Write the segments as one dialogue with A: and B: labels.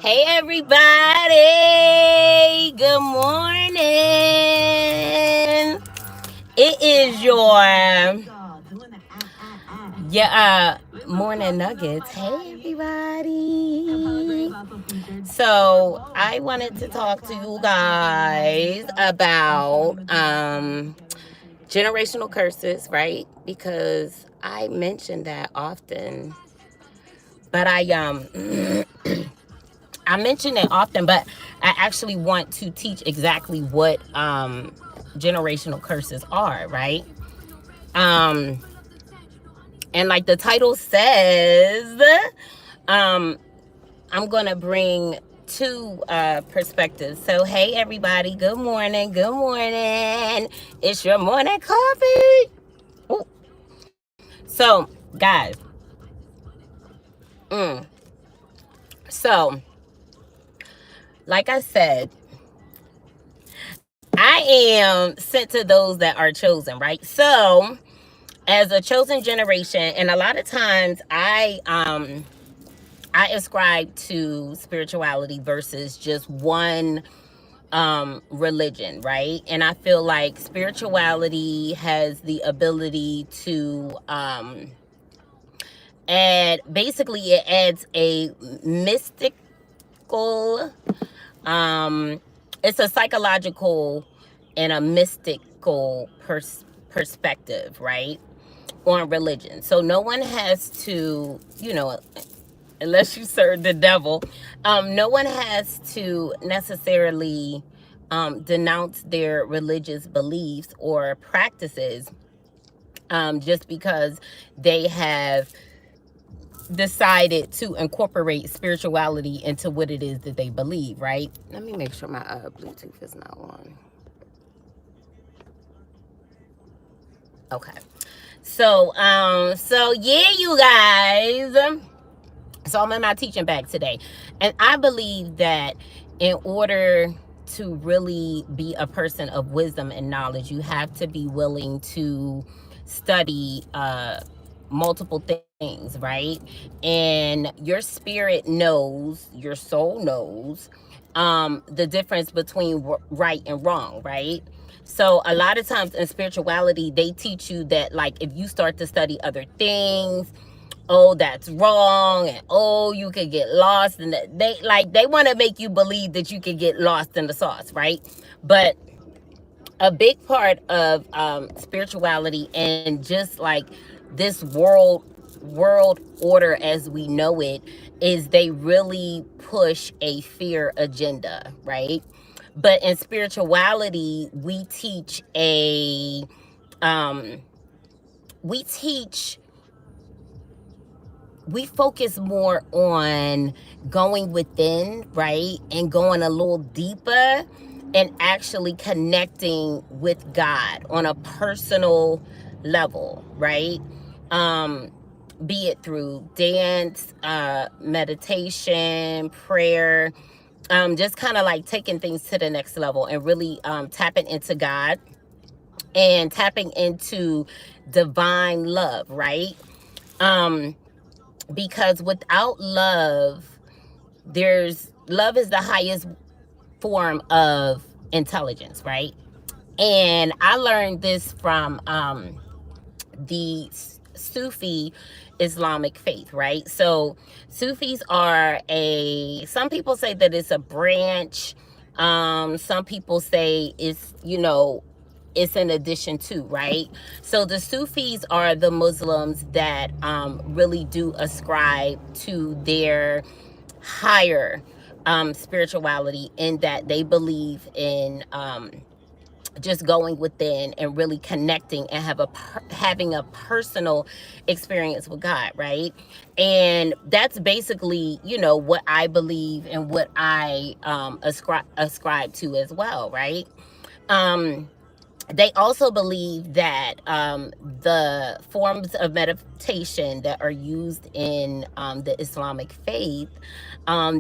A: Hey everybody, good morning. It is your morning nuggets. Hey everybody. So I wanted to talk to you guys about generational curses, right? Because I mention that often, but I mention it often, but I actually want to teach exactly what generational curses are, right? Um, and like the title says, um, I'm gonna bring two perspectives. So hey everybody, good morning, good morning. It's your morning coffee. Ooh. So guys, mm, so like I said, I am sent to those that are chosen, right? So as a chosen generation, and a lot of times I ascribe to spirituality versus just one religion, right? And I feel like spirituality has the ability to add, basically it adds a mystical, it's a psychological and a mystical perspective, right, on religion. So no one has to, unless you serve the devil, no one has to necessarily denounce their religious beliefs or practices just because they have decided to incorporate spirituality into what it is that they believe, right? Let me make sure my Bluetooth is not on. Okay. So yeah, you guys. So I'm in my teaching bag today. And I believe that in order to really be a person of wisdom and knowledge, you have to be willing to study multiple things, right? And your spirit knows, your soul knows the difference between right and wrong, right? So a lot of times in spirituality, they teach you that, like, if you start to study other things, oh, that's wrong, and oh, you could get lost, and they want to make you believe that you could get lost in the sauce, right? But a big part of spirituality and just like this world order as we know it is they really push a fear agenda, right? But in spirituality, um we teach we focus more on going within, right? And going a little deeper and actually connecting with God on a personal level, right? Um, be it through dance, meditation, prayer, just kind of like taking things to the next level and really tapping into God and tapping into divine love, right? Um, because without love, love is the highest form of intelligence, right? And I learned this from the Sufi Islamic faith, right? So Sufis are some people say that it's a branch. Some people say it's an addition to, right? So the Sufis are the Muslims that really do ascribe to their higher spirituality, in that they believe in just going within and really connecting and having a personal experience with God, right? And that's basically, what I believe and what I ascribe to as well, right? They also believe that the forms of meditation that are used in the Islamic faith,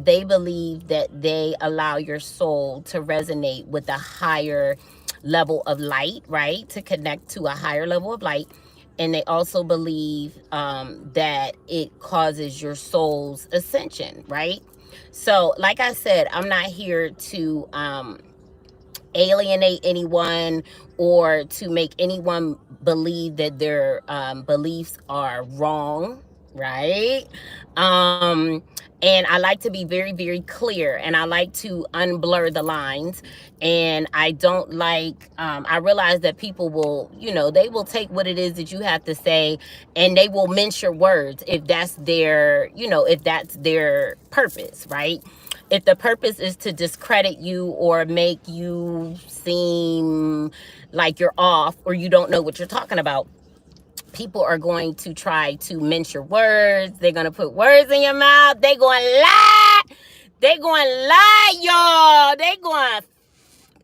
A: they believe that they allow your soul to resonate with a higher level of light, right? To connect to a higher level of light. And they also believe that it causes your soul's ascension, right? So, like I said, I'm not here to alienate anyone or to make anyone believe that their beliefs are wrong, right? um and I like to be very, very clear, and I like to unblur the lines. And I don't like I realize that people will, they will take what it is that you have to say, and they will mince your words if that's their, if that's their purpose, right? If the purpose is to discredit you or make you seem like you're off or you don't know what you're talking about, people are going to try to mince your words. They're going to put words in your mouth. They're going to lie. They're going to lie, y'all. They're going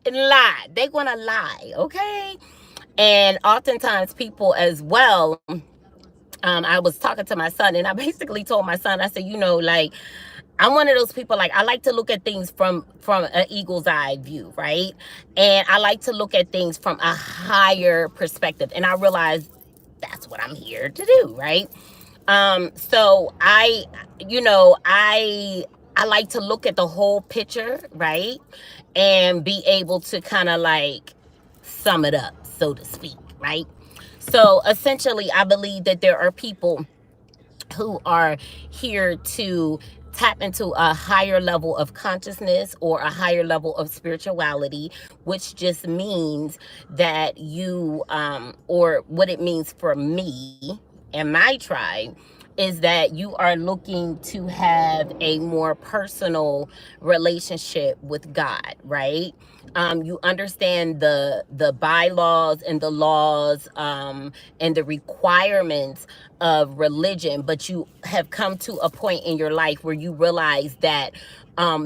A: to lie. They're going to lie, okay? And oftentimes people as well, I was talking to my son, and I basically told my son, I said, like, I'm one of those people, like, I like to look at things from an eagle's eye view, right? And I like to look at things from a higher perspective. And I realize that's what I'm here to do, right? So I like to look at the whole picture, right? And be able to kind of like sum it up, so to speak, right? So essentially, I believe that there are people who are here to tap into a higher level of consciousness or a higher level of spirituality, which just means that or what it means for me and my tribe, is that you are looking to have a more personal relationship with God, right? You understand the bylaws and the laws and the requirements of religion, but you have come to a point in your life where you realize that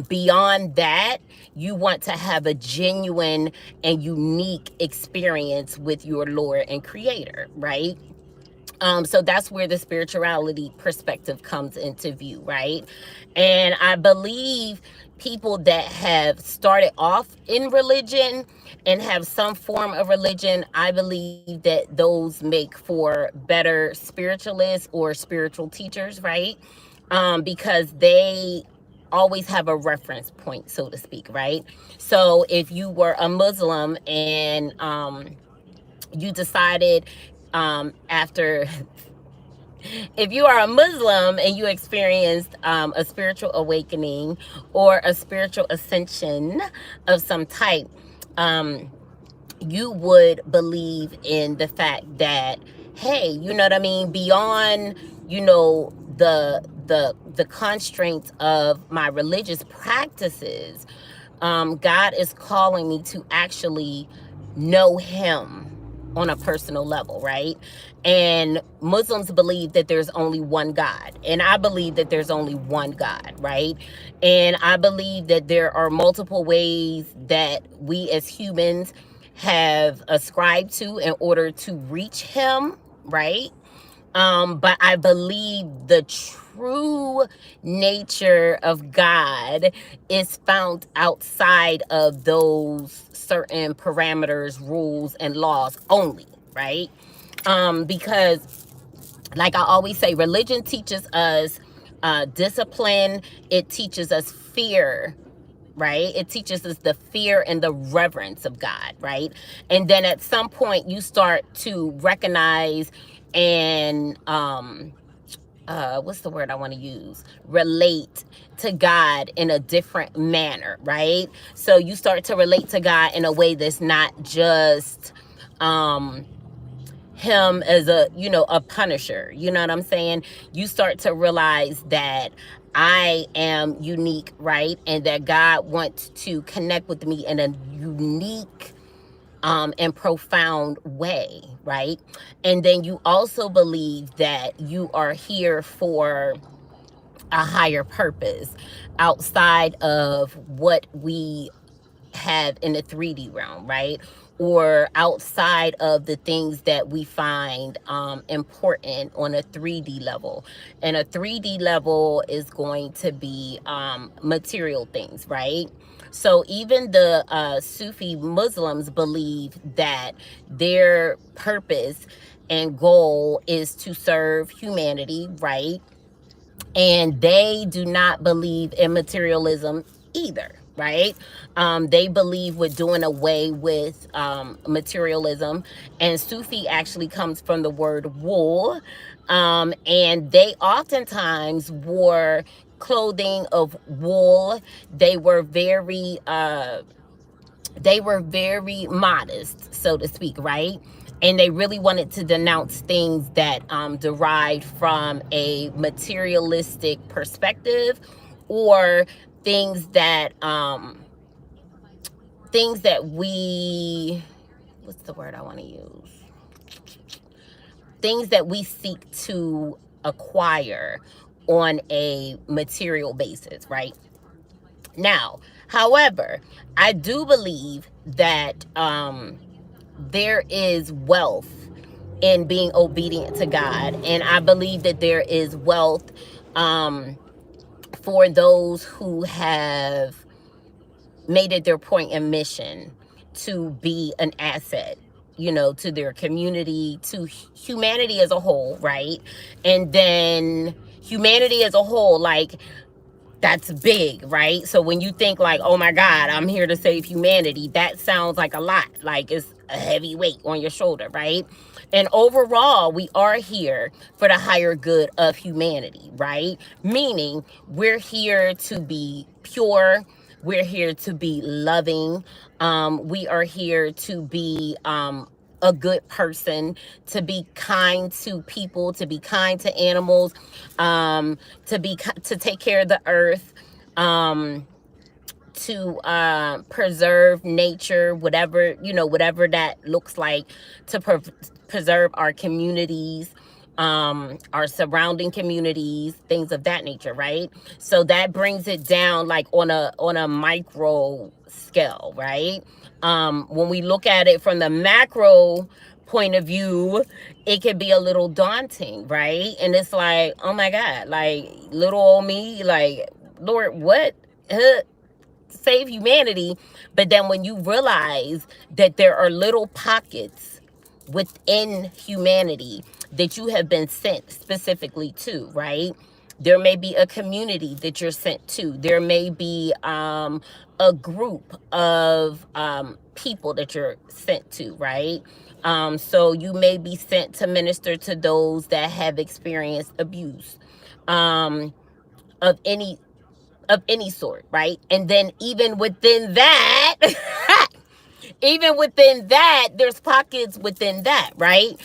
A: beyond that, you want to have a genuine and unique experience with your Lord and Creator, right? So that's where the spirituality perspective comes into view, right? And I believe people that have started off in religion and have some form of religion, I believe that those make for better spiritualists or spiritual teachers, right? Because they always have a reference point, so to speak, right? So if you were a Muslim and you decided after if you are a Muslim and you experienced a spiritual awakening or a spiritual ascension of some type, you would believe in the fact that, hey, you know what I mean, beyond, the constraints of my religious practices, God is calling me to actually know him on a personal level, right? And Muslims believe that there's only one God. And I believe that there's only one God, right? And I believe that there are multiple ways that we as humans have ascribed to in order to reach him, right? But I believe the true nature of God is found outside of those certain parameters, rules, and laws only, right? Because, like I always say, religion teaches us discipline. It teaches us fear, right? It teaches us the fear and the reverence of God, right? And then at some point you start to recognize and what's the word I want to use? Relate to God in a different manner, right? So you start to relate to God in a way that's not just him as a punisher. You know what I'm saying? You start to realize that I am unique, right? And that God wants to connect with me in a unique and profound way, right? And then you also believe that you are here for a higher purpose outside of what we have in the 3D realm, right? Or outside of the things that we find important on a 3D level. And a 3D level is going to be material things, right? So even the Sufi Muslims believe that their purpose and goal is to serve humanity, right? And they do not believe in materialism either, right? They believe with doing away with materialism. And Sufi actually comes from the word wool. And they oftentimes wore clothing of wool. They were very modest, so to speak, right? And they really wanted to denounce things that derived from a materialistic perspective, or things that we, what's the word I want to use? Things that we seek to acquire on a material basis, right? Now, however, I do believe that there is wealth in being obedient to God. And I believe that there is wealth for those who have made it their point and mission to be an asset, you know, to their community, to humanity as a whole, right? And then humanity as a whole, like, that's big, right? So when you think like, oh my God, I'm here to save humanity, that sounds like a lot. Like it's a heavy weight on your shoulder, right? And overall, we are here for the higher good of humanity, right? Meaning we're here to be pure. We're here to be loving. We are here to be a good person, to be kind to people, to be kind to animals, to take care of the earth, to preserve nature, whatever, you know, whatever that looks like, to preserve our communities, our surrounding communities, things of that nature, right? So that brings it down like on a micro scale, right? When we look at it from the macro point of view, it can be a little daunting, right? And it's like, oh my God, like little old me, like, Lord, what? Save humanity. But then when you realize that there are little pockets within humanity that you have been sent specifically to, right? There may be a community that you're sent to. There may be a group of people that you're sent to, right? So you may be sent to minister to those that have experienced abuse of any sort, right? And then even within that, there's pockets within that, right?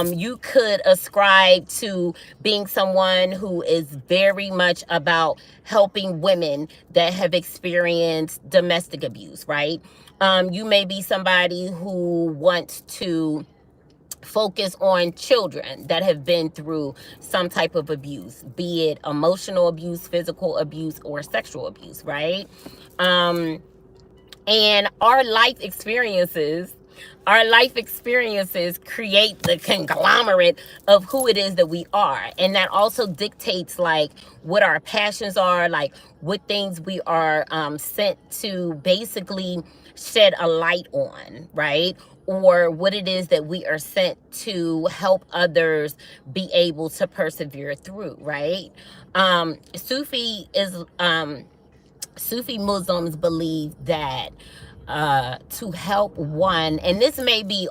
A: You could ascribe to being someone who is very much about helping women that have experienced domestic abuse, right? You may be somebody who wants to focus on children that have been through some type of abuse, be it emotional abuse, physical abuse, or sexual abuse, right? And our life experiences create the conglomerate of who it is that we are. And that also dictates like what our passions are, like what things we are sent to basically shed a light on, right? Or what it is that we are sent to help others be able to persevere through, right? Sufi Muslims believe that to help one, and this may be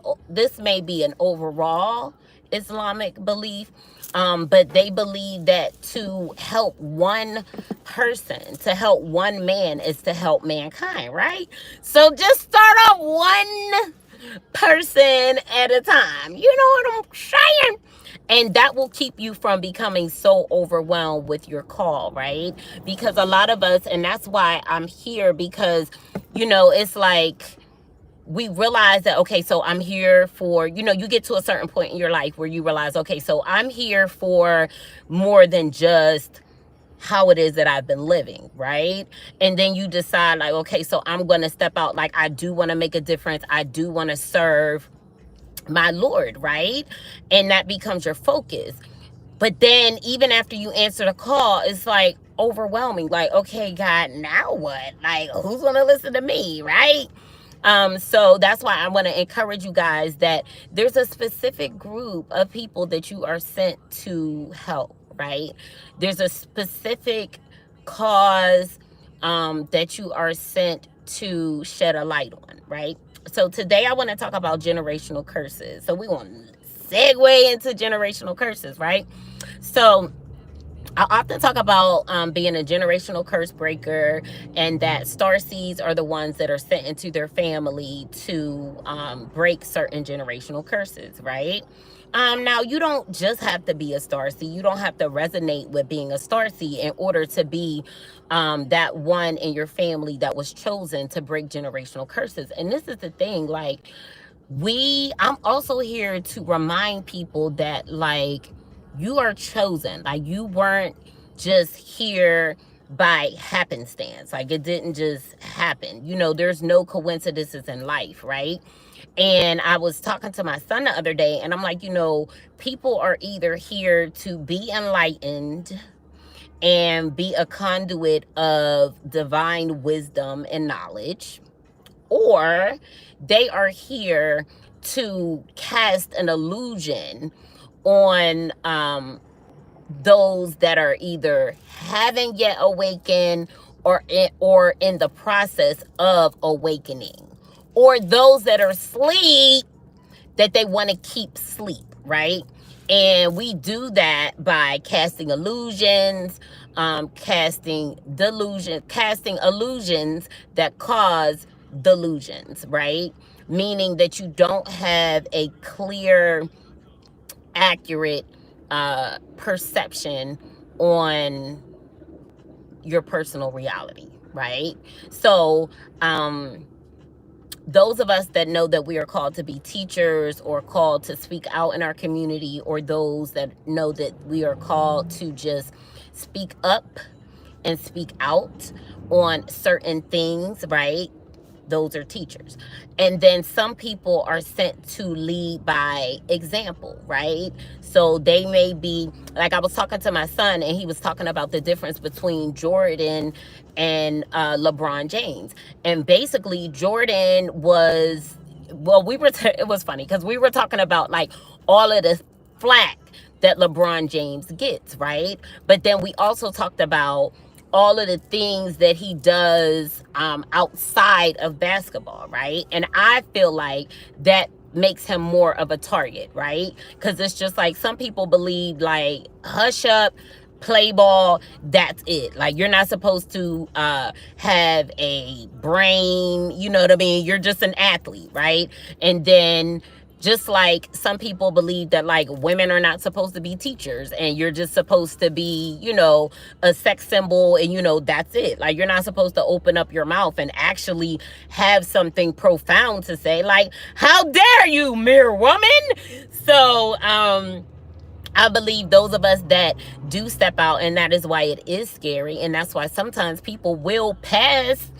A: an overall Islamic belief, but they believe that to help one person, to help one man, is to help mankind, right? So just start off one person at a time. You know what I'm saying? And that will keep you from becoming so overwhelmed with your call, right? Because a lot of us, and that's why I'm here, because, you know, it's like we realize that, okay, so I'm here for, you know, you get to a certain point in your life where you realize, okay, so I'm here for more than just how it is that I've been living, right? And then you decide like, okay, so I'm going to step out. Like, I do want to make a difference. I do want to serve my Lord, right? And that becomes your focus. But then even after you answer the call, it's like overwhelming. Like, okay, God, now what? Like, who's going to listen to me, right? So that's why I want to encourage you guys that there's a specific group of people that you are sent to help, right? There's a specific cause that you are sent to shed a light on, right? So today I want to talk about generational curses. So we're going to segue into generational curses, right? So I often talk about being a generational curse breaker, and that star seeds are the ones that are sent into their family to break certain generational curses, right? Now, you don't just have to be a star seed. You don't have to resonate with being a star seed in order to be that one in your family that was chosen to break generational curses. And this is the thing, like, I'm also here to remind people that, like, you are chosen. Like, you weren't just here by happenstance. Like, it didn't just happen. You know, there's no coincidences in life, right? And I was talking to my son the other day, and I'm like, you know, people are either here to be enlightened and be a conduit of divine wisdom and knowledge, or they are here to cast an illusion on those that are either haven't yet awakened or in the process of awakening, or those that are asleep that they want to keep sleep, right? And we do that by casting illusions, casting illusions that cause delusions, right? Meaning that you don't have a clear, accurate perception on your personal reality, right? So those of us that know that we are called to be teachers, or called to speak out in our community, or those that know that we are called to just speak up and speak out on certain things, right? Those are teachers. And then some people are sent to lead by example, right? So they may be, like, I was talking to my son, and he was talking about the difference between Jordan and LeBron James. And basically Jordan was, well, it was funny because we were talking about, like, all of the flack that LeBron James gets, right? But then we also talked about all of the things that he does outside of basketball, right? And I feel like that makes him more of a target, right? Because it's just like, some people believe, like, hush up, play ball, that's it. Like, you're not supposed to have a brain, you know what I mean? You're just an athlete, right? And then just like some people believe that, like, women are not supposed to be teachers, and you're just supposed to be, you know, a sex symbol, and, you know, that's it. Like, you're not supposed to open up your mouth and actually have something profound to say. Like, how dare you, mere woman? So I believe those of us that do step out, and that is why it is scary, and that's why sometimes people will pass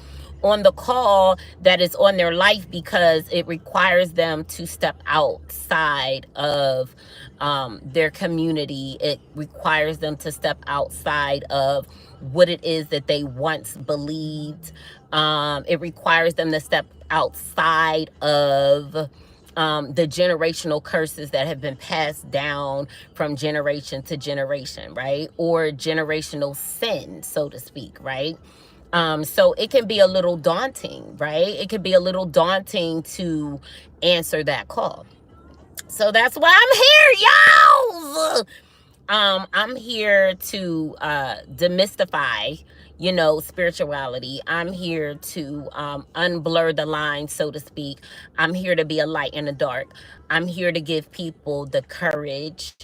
A: on the call that is on their life, because it requires them to step outside of their community. It requires them to step outside of what it is that they once believed. It requires them to step outside of the generational curses that have been passed down from generation to generation, right? Or generational sin, so to speak, right? So it can be a little daunting, right? It can be a little daunting to answer that call. So that's why I'm here, y'all. I'm here to demystify, you know, spirituality. I'm here to unblur the line, so to speak. I'm here to be a light in the dark. I'm here to give people the courage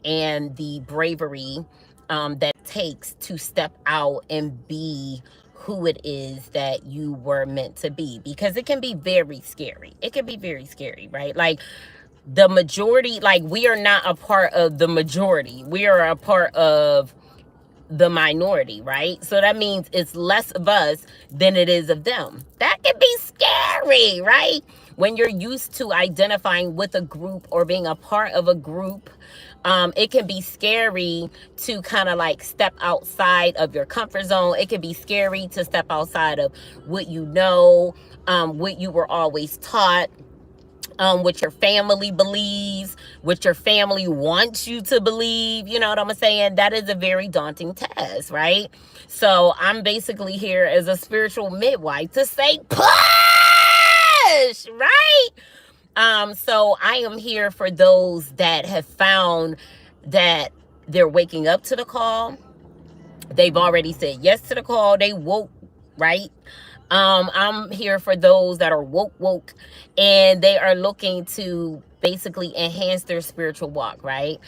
A: and the bravery that it takes to step out and be who it is that you were meant to be, because it can be very scary. It can be very scary, right? Like, the majority, like, we are not a part of the majority. We are a part of the minority, right? So that means it's less of us than it is of them. That can be scary, right? When you're used to identifying with a group or being a part of a group, It can be scary to kind of like step outside of your comfort zone. It can be scary to step outside of what you know, what you were always taught, what your family believes, what your family wants you to believe. You know what I'm saying? That is a very daunting task, right? So I'm basically here as a spiritual midwife to say, push, right? So I am here for those that have found that they're waking up to the call. They've already said yes to the call. They woke, right? I'm here for those that are woke, and they are looking to basically enhance their spiritual walk, right?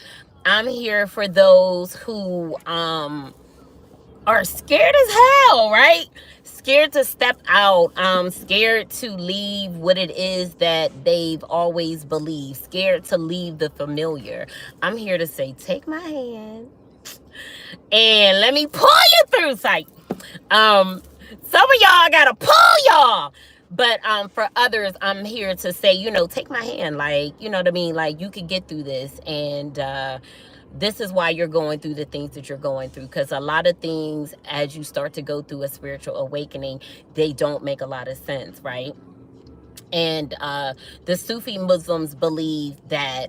A: I'm here for those who are scared as hell, right? Scared to step out, scared to leave what it is that they've always believed, scared to leave the familiar. I'm here to say, take my hand and let me pull you through sight. Some of y'all gotta pull y'all. But for others, I'm here to say, you know, take my hand. Like, you know what I mean? Like, you can get through this. And this is why you're going through the things that you're going through. Because a lot of things, as you start to go through a spiritual awakening, they don't make a lot of sense, right? And the Sufi Muslims believe that,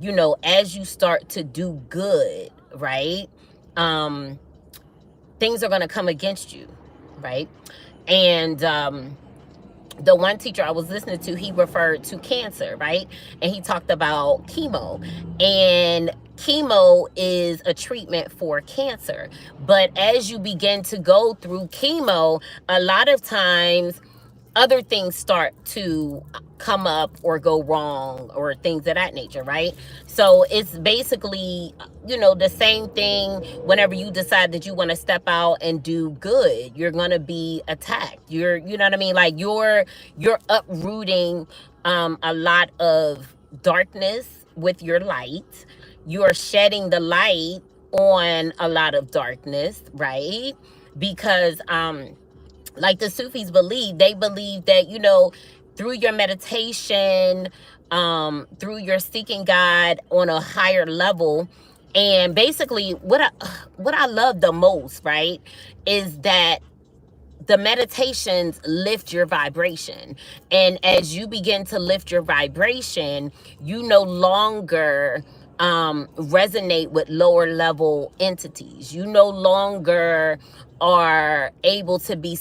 A: you know, as you start to do good, right, things are going to come against you, right? And the one teacher I was listening to, he referred to cancer, right? And he talked about chemo. And chemo is a treatment for cancer. But as you begin to go through chemo, a lot of times other things start to come up or go wrong or things of that nature, right? So it's basically, you know, the same thing whenever you decide that you want to step out and do good. You're going to be attacked. You know what I mean? Like you're uprooting a lot of darkness with your light. You're shedding the light on a lot of darkness, right? Because like the Sufis believe, they believe that, you know, through your meditation, through your seeking God on a higher level, and basically what I love the most, right, is that the meditations lift your vibration. And as you begin to lift your vibration, you no longer resonate with lower level entities. You no longer are able to be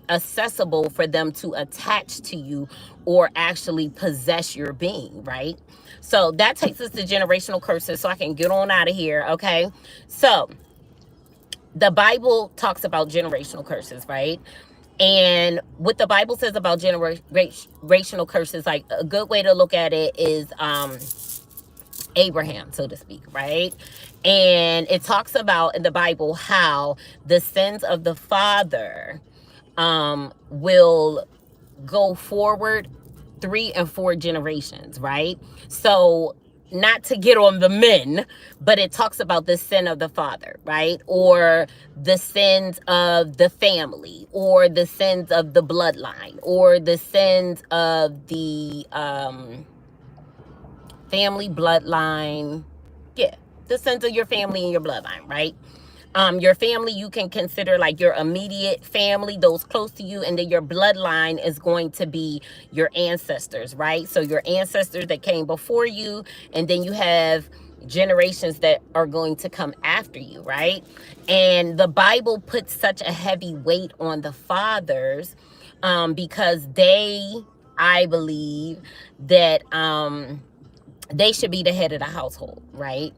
A: accessible for them to attach to you or actually possess your being, right? So that takes us to generational curses, so I can get on out of here, okay? So the Bible talks about generational curses, right? And what the Bible says about generational curses, like a good way to look at it is Abraham, so to speak, right? And it talks about in the Bible how the sins of the father will go forward 3 and 4 generations, right? So not to get on the men, but it talks about the sin of the father, right? Or the sins of the family, or the sins of the bloodline, or the sins of the family bloodline. Yeah, the sins of your family and your bloodline, right? Your family, you can consider like your immediate family, those close to you, and then your bloodline is going to be your ancestors, right? So your ancestors that came before you, and then you have generations that are going to come after you, right? And the Bible puts such a heavy weight on the fathers because I believe that they should be the head of the household, right?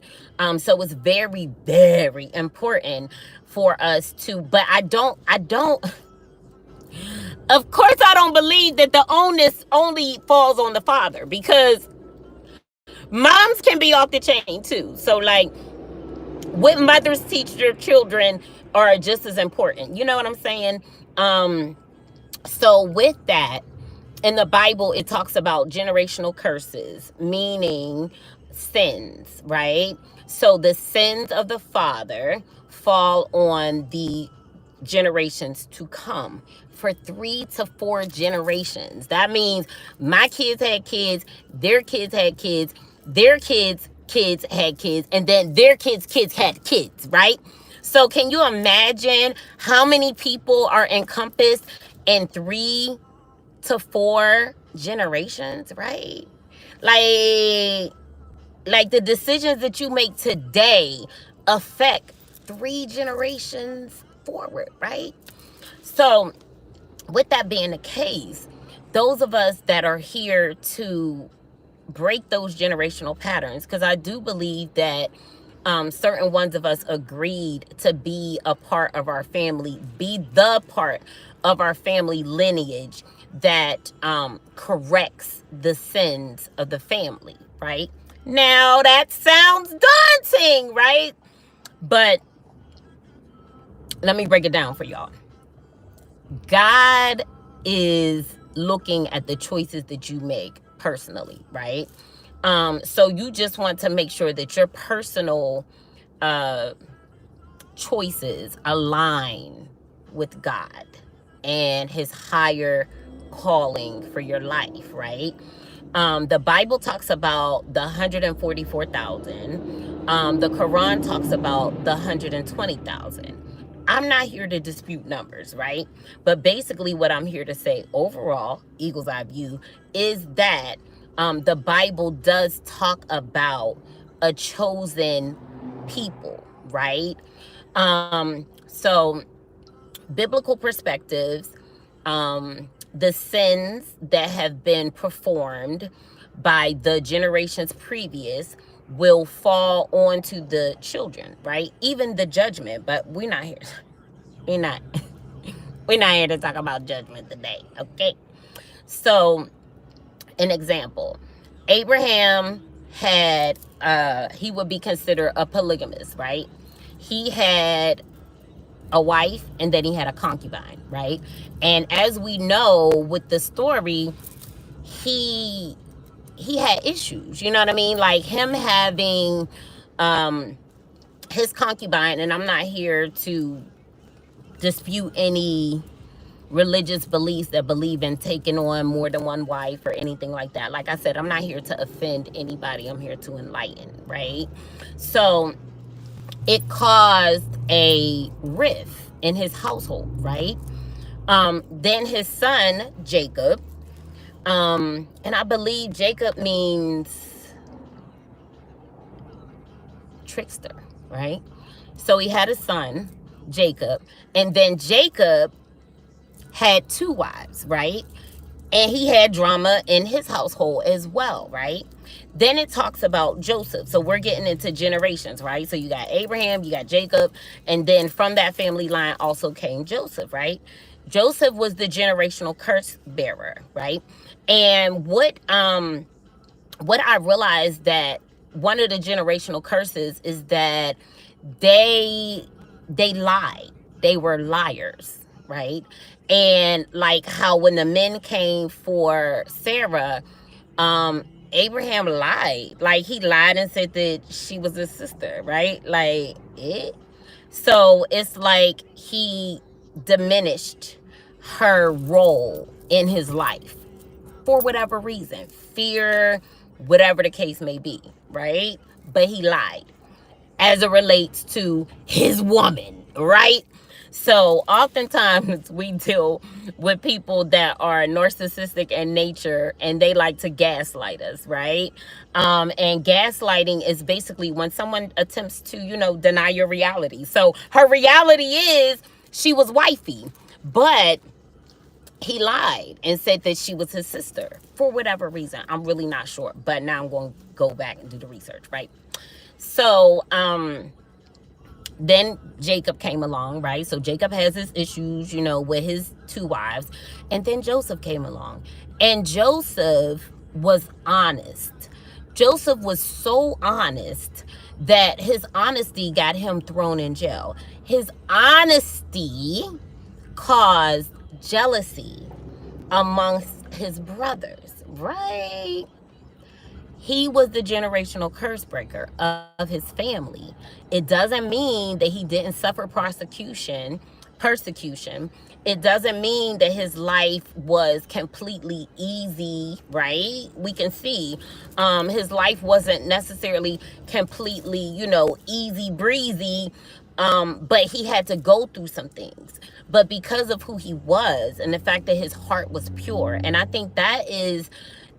A: So it's very, very important for us to, but I don't, of course I don't believe that the onus only falls on the father, because moms can be off the chain too. So like what mothers teach their children are just as important. You know what I'm saying? So with that, in the Bible, it talks about generational curses, meaning sins, right? So the sins of the father fall on the generations to come for 3 to 4 generations. That means my kids had kids, their kids had kids, their kids kids had kids, and then their kids had kids, right? So can you imagine how many people are encompassed in 3 to 4 generations, right? Like, like the decisions that you make today affect 3 generations forward, right? So with that being the case, those of us that are here to break those generational patterns, because I do believe that certain ones of us agreed to be a part of our family, be the part of our family lineage that corrects the sins of the family, right? Now that sounds daunting, right? But let me break it down for y'all. God is looking at the choices that you make personally, right? So you just want to make sure that your personal choices align with God and his higher calling for your life, right? The Bible talks about the 144,000. The Quran talks about the 120,000. I'm not here to dispute numbers, right? But basically what I'm here to say overall, eagle's eye view, is that the Bible does talk about a chosen people, right? So biblical perspectives, the sins that have been performed by the generations previous will fall onto the children, right? Even the judgment, but we're not here. We're not. We're not here to talk about judgment today, okay? So, an example, Abraham had, he would be considered a polygamist, right? He had a wife and then he had a concubine, right? And as we know with the story, he had issues, you know what I mean? Like him having his concubine, and I'm not here to dispute any religious beliefs that believe in taking on more than one wife or anything like that. Like I said, I'm not here to offend anybody. I'm here to enlighten, right? So it caused a rift in his household, right? Then his son, Jacob, and I believe Jacob means trickster, right? So he had a son, Jacob, and then Jacob had 2 wives, right? And he had drama in his household as well, right? Then it talks about Joseph. So we're getting into generations, right? So you got Abraham, you got Jacob, and then from that family line also came Joseph, right? Joseph was the generational curse bearer, right? And what I realized that one of the generational curses is that they lied. They were liars, right? And like how when the men came for Sarah, Abraham lied. Like he lied and said that she was his sister, right? Like it. So it's like he diminished her role in his life for whatever reason, fear, whatever the case may be, right? But he lied as it relates to his woman, right? So oftentimes we deal with people that are narcissistic in nature and they like to gaslight us, right? And gaslighting is basically when someone attempts to, you know, deny your reality. So her reality is she was wifey, but he lied and said that she was his sister for whatever reason. I'm really not sure, but now I'm going to go back and do the research, right? So, then Jacob came along, right? So Jacob has his issues, you know, with his 2 wives. And then Joseph came along. And Joseph was honest. Joseph was so honest that his honesty got him thrown in jail. His honesty caused jealousy amongst his brothers, right? He was the generational curse breaker of his family. It doesn't mean that he didn't suffer prosecution persecution. It doesn't mean that his life was completely easy, right? We can see his life wasn't necessarily completely, you know, easy breezy, but he had to go through some things. But because of who he was and the fact that his heart was pure, and I think that is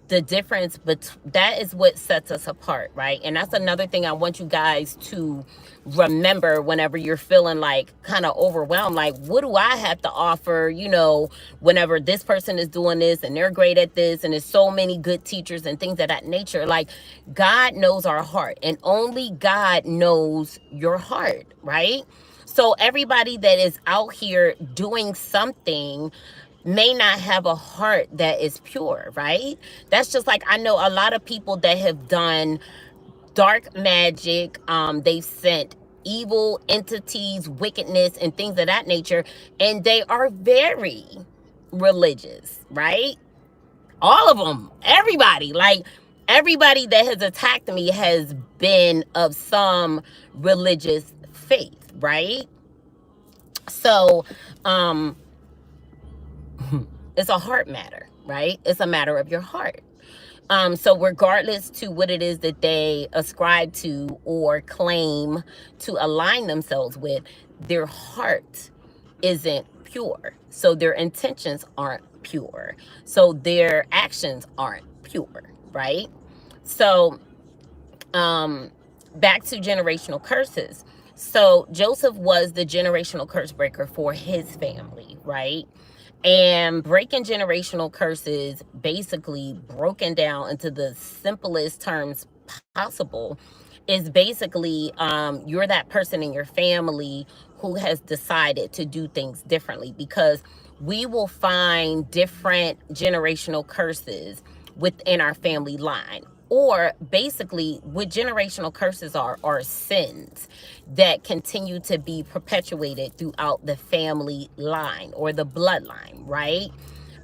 A: the difference, but that is what sets us apart, right? And that's another thing I want you guys to remember whenever you're feeling like kind of overwhelmed, like, what do I have to offer, you know, whenever this person is doing this and they're great at this and there's so many good teachers and things of that nature. Like, God knows our heart, and only God knows your heart, right? So everybody that is out here doing something may not have a heart that is pure, right? That's just like, I know a lot of people that have done dark magic. They've sent evil entities, wickedness, and things of that nature, and they are very religious, right? All of them, everybody, like everybody that has attacked me has been of some religious faith, right? So, it's a heart matter, right? It's a matter of your heart. So regardless to what it is that they ascribe to or claim to align themselves with, their heart isn't pure. So their intentions aren't pure. So their actions aren't pure, right? So back to generational curses. So Joseph was the generational curse breaker for his family, right? And breaking generational curses, basically broken down into the simplest terms possible, is basically you're that person in your family who has decided to do things differently, because we will find different generational curses within our family line. Or basically what generational curses are sins that continue to be perpetuated throughout the family line or the bloodline, right?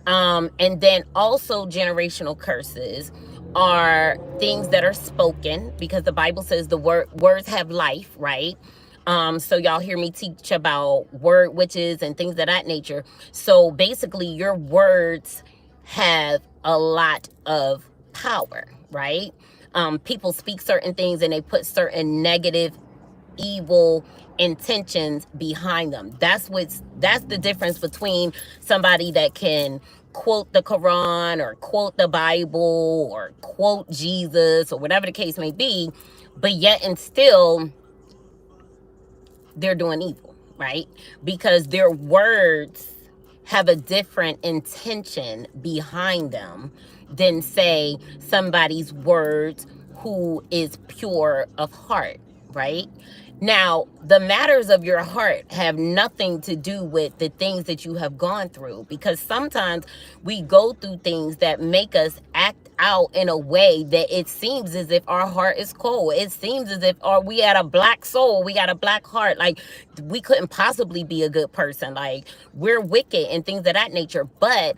A: And then also generational curses are things that are spoken, because the Bible says the words have life, right? So y'all hear me teach about word witches and things of that nature. So basically your words have a lot of power, right? People speak certain things and they put certain negative, evil intentions behind them. That's the difference between somebody that can quote the Quran or quote the Bible or quote Jesus or whatever the case may be, but yet and still they're doing evil, right? Because their words have a different intention behind them than, say, somebody's words who is pure of heart, right? Now, the matters of your heart have nothing to do with the things that you have gone through, because sometimes we go through things that make us act out in a way that it seems as if our heart is cold. It seems as if we had a black soul, we got a black heart, like we couldn't possibly be a good person, like we're wicked and things of that nature. But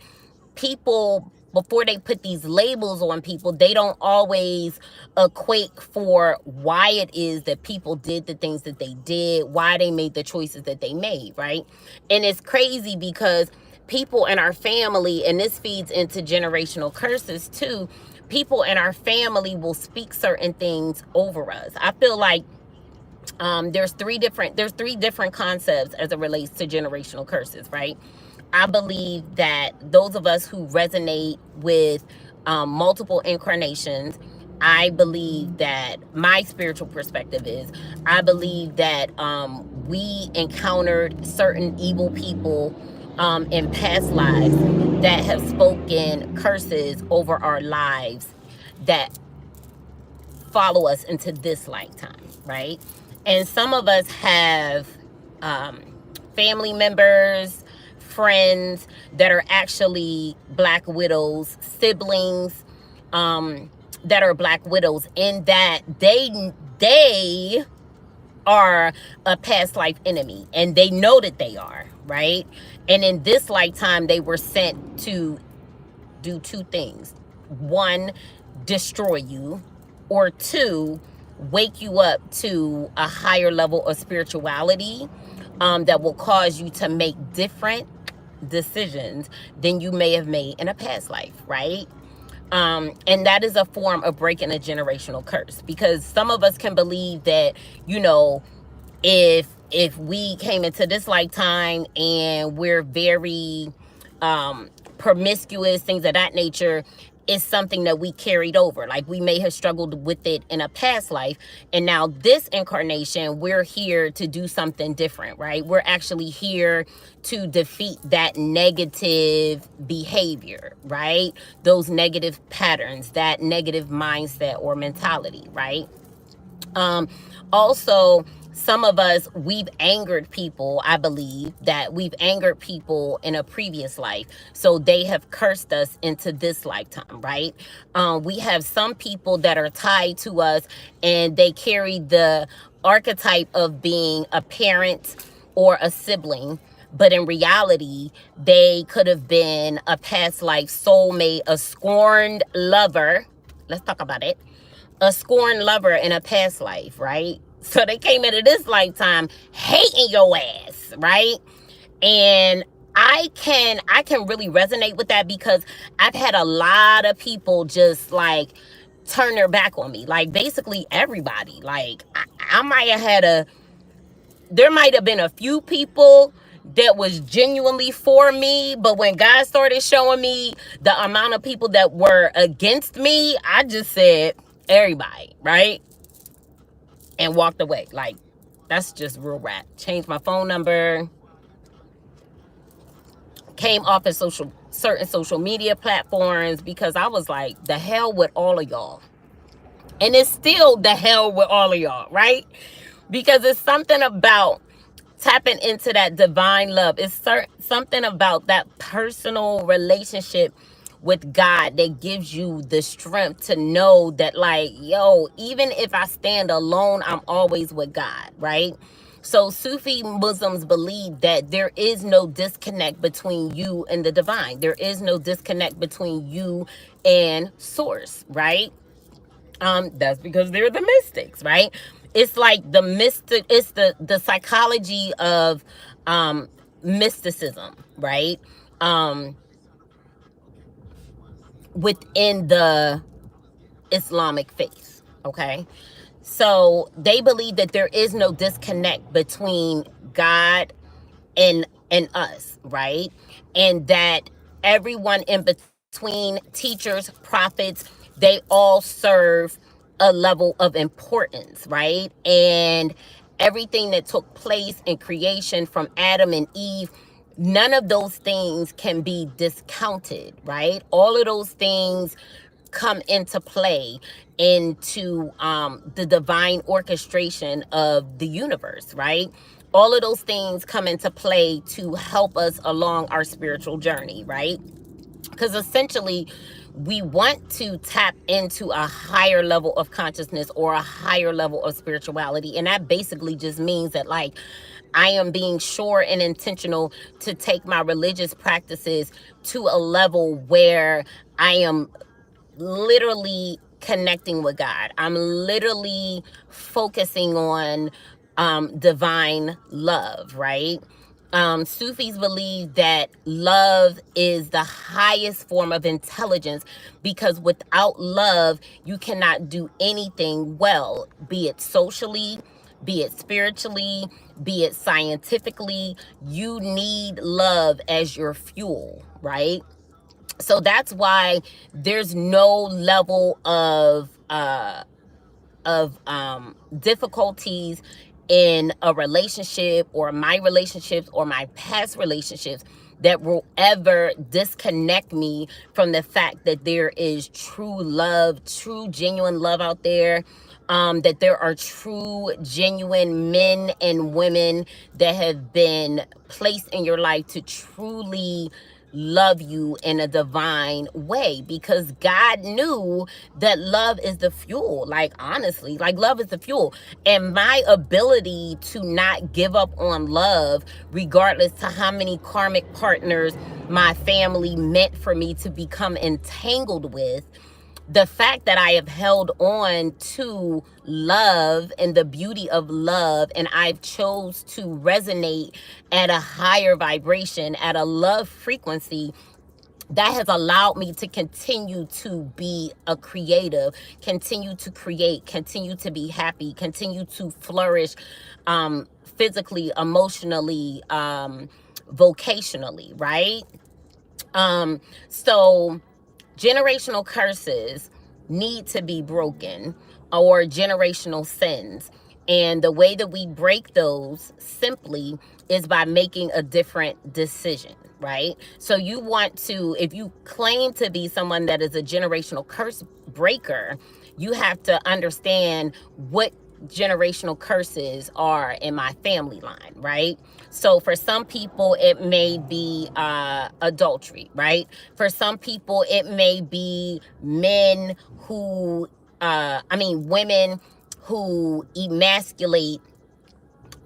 A: people, before they put these labels on people, they don't always equate for why it is that people did the things that they did, why they made the choices that they made, right? And it's crazy because people in our family, and this feeds into generational curses too, people in our family will speak certain things over us. I feel like there's three different concepts as it relates to generational curses, right? I believe that those of us who resonate with multiple incarnations, I believe that my spiritual perspective is, I believe that we encountered certain evil people in past lives that have spoken curses over our lives that follow us into this lifetime, right? And some of us have family members, friends that are actually Black widows, siblings that are Black widows, in that they are a past life enemy and they know that they are, right? And in this lifetime they were sent to do two things: one, destroy you, or two, wake you up to a higher level of spirituality, that will cause you to make different decisions than you may have made in a past life, right? And that is a form of breaking a generational curse, because some of us can believe that, you know, if we came into this lifetime and we're very promiscuous, things of that nature, is something that we carried over. Like, we may have struggled with it in a past life, and now this incarnation, we're here to do something different, right? We're actually here to defeat that negative behavior, right? Those negative patterns, that negative mindset or mentality, right? Also, some of us, we've angered people. I believe that we've angered people in a previous life, so they have cursed us into this lifetime, right? We have some people that are tied to us, and they carry the archetype of being a parent or a sibling, but in reality, they could have been a past life soulmate, a scorned lover. Let's talk about it. A scorned lover in a past life, right? So they came into this lifetime hating your ass, right? And I can really resonate with that, because I've had a lot of people just like turn their back on me. Like, basically everybody. Like, I might have had there might have been a few people that was genuinely for me, but when God started showing me the amount of people that were against me, I just said, everybody, right? And walked away. Like, that's just real rap. Changed my phone number. Came off of certain social media platforms, because I was like, the hell with all of y'all. And it's still the hell with all of y'all, right? Because it's something about tapping into that divine love. It's something about that personal relationship with God that gives you the strength to know that, like, yo, even if I stand alone, I'm always with God, right? So Sufi Muslims believe that there is no disconnect between you and the divine. There is no disconnect between you and source, right? That's because they're the mystics, right? It's like it's the psychology of mysticism, right? Within the Islamic faith, okay? So they believe that there is no disconnect between God and us, right? And that everyone in between, teachers, prophets, they all serve a level of importance, right? And everything that took place in creation from Adam and Eve, none of those things can be discounted, right? All of those things come into play into the divine orchestration of the universe, right? All of those things come into play to help us along our spiritual journey, right? Because essentially, we want to tap into a higher level of consciousness or a higher level of spirituality. And that basically just means that, like, I am being sure and intentional to take my religious practices to a level where I am literally connecting with God. I'm literally focusing on divine love, right? Sufis believe that love is the highest form of intelligence, because without love, you cannot do anything well, be it socially, be it spiritually, be it scientifically. You need love as your fuel, right? So that's why there's no level of difficulties in a relationship, or my relationships, or my past relationships, that will ever disconnect me from the fact that there is true love, true genuine love out there. That there are true genuine men and women that have been placed in your life to truly love you in a divine way, because God knew that love is the fuel. Like, honestly, like, love is the fuel. And my ability to not give up on love, regardless to how many karmic partners my family meant for me to become entangled with, the fact that I have held on to love and the beauty of love, and I've chose to resonate at a higher vibration, at a love frequency, that has allowed me to continue to be a creative, continue to create, continue to be happy, continue to flourish, physically, emotionally, vocationally, right? So generational curses need to be broken, or generational sins. And the way that we break those simply is by making a different decision, right? So you want to, if you claim to be someone that is a generational curse breaker, you have to understand what generational curses are in my family line, right? So for some people, it may be adultery, right? For some people, it may be men who, women who emasculate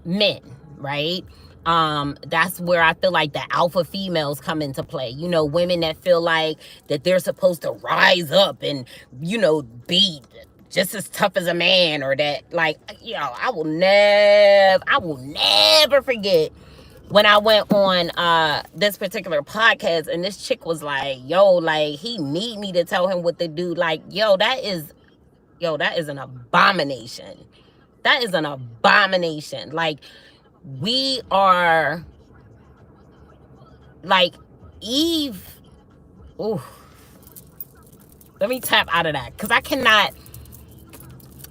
A: men, right? That's where I feel like the alpha females come into play. You know, women that feel like that they're supposed to rise up and, you know, be just as tough as a man, or that, like, you know, I will never forget when I went on this particular podcast, and this chick was like, yo, like, he need me to tell him what to do. Like, that is an abomination. That is an abomination. Like, we are like Eve. Ooh, let me tap out of that, because I cannot,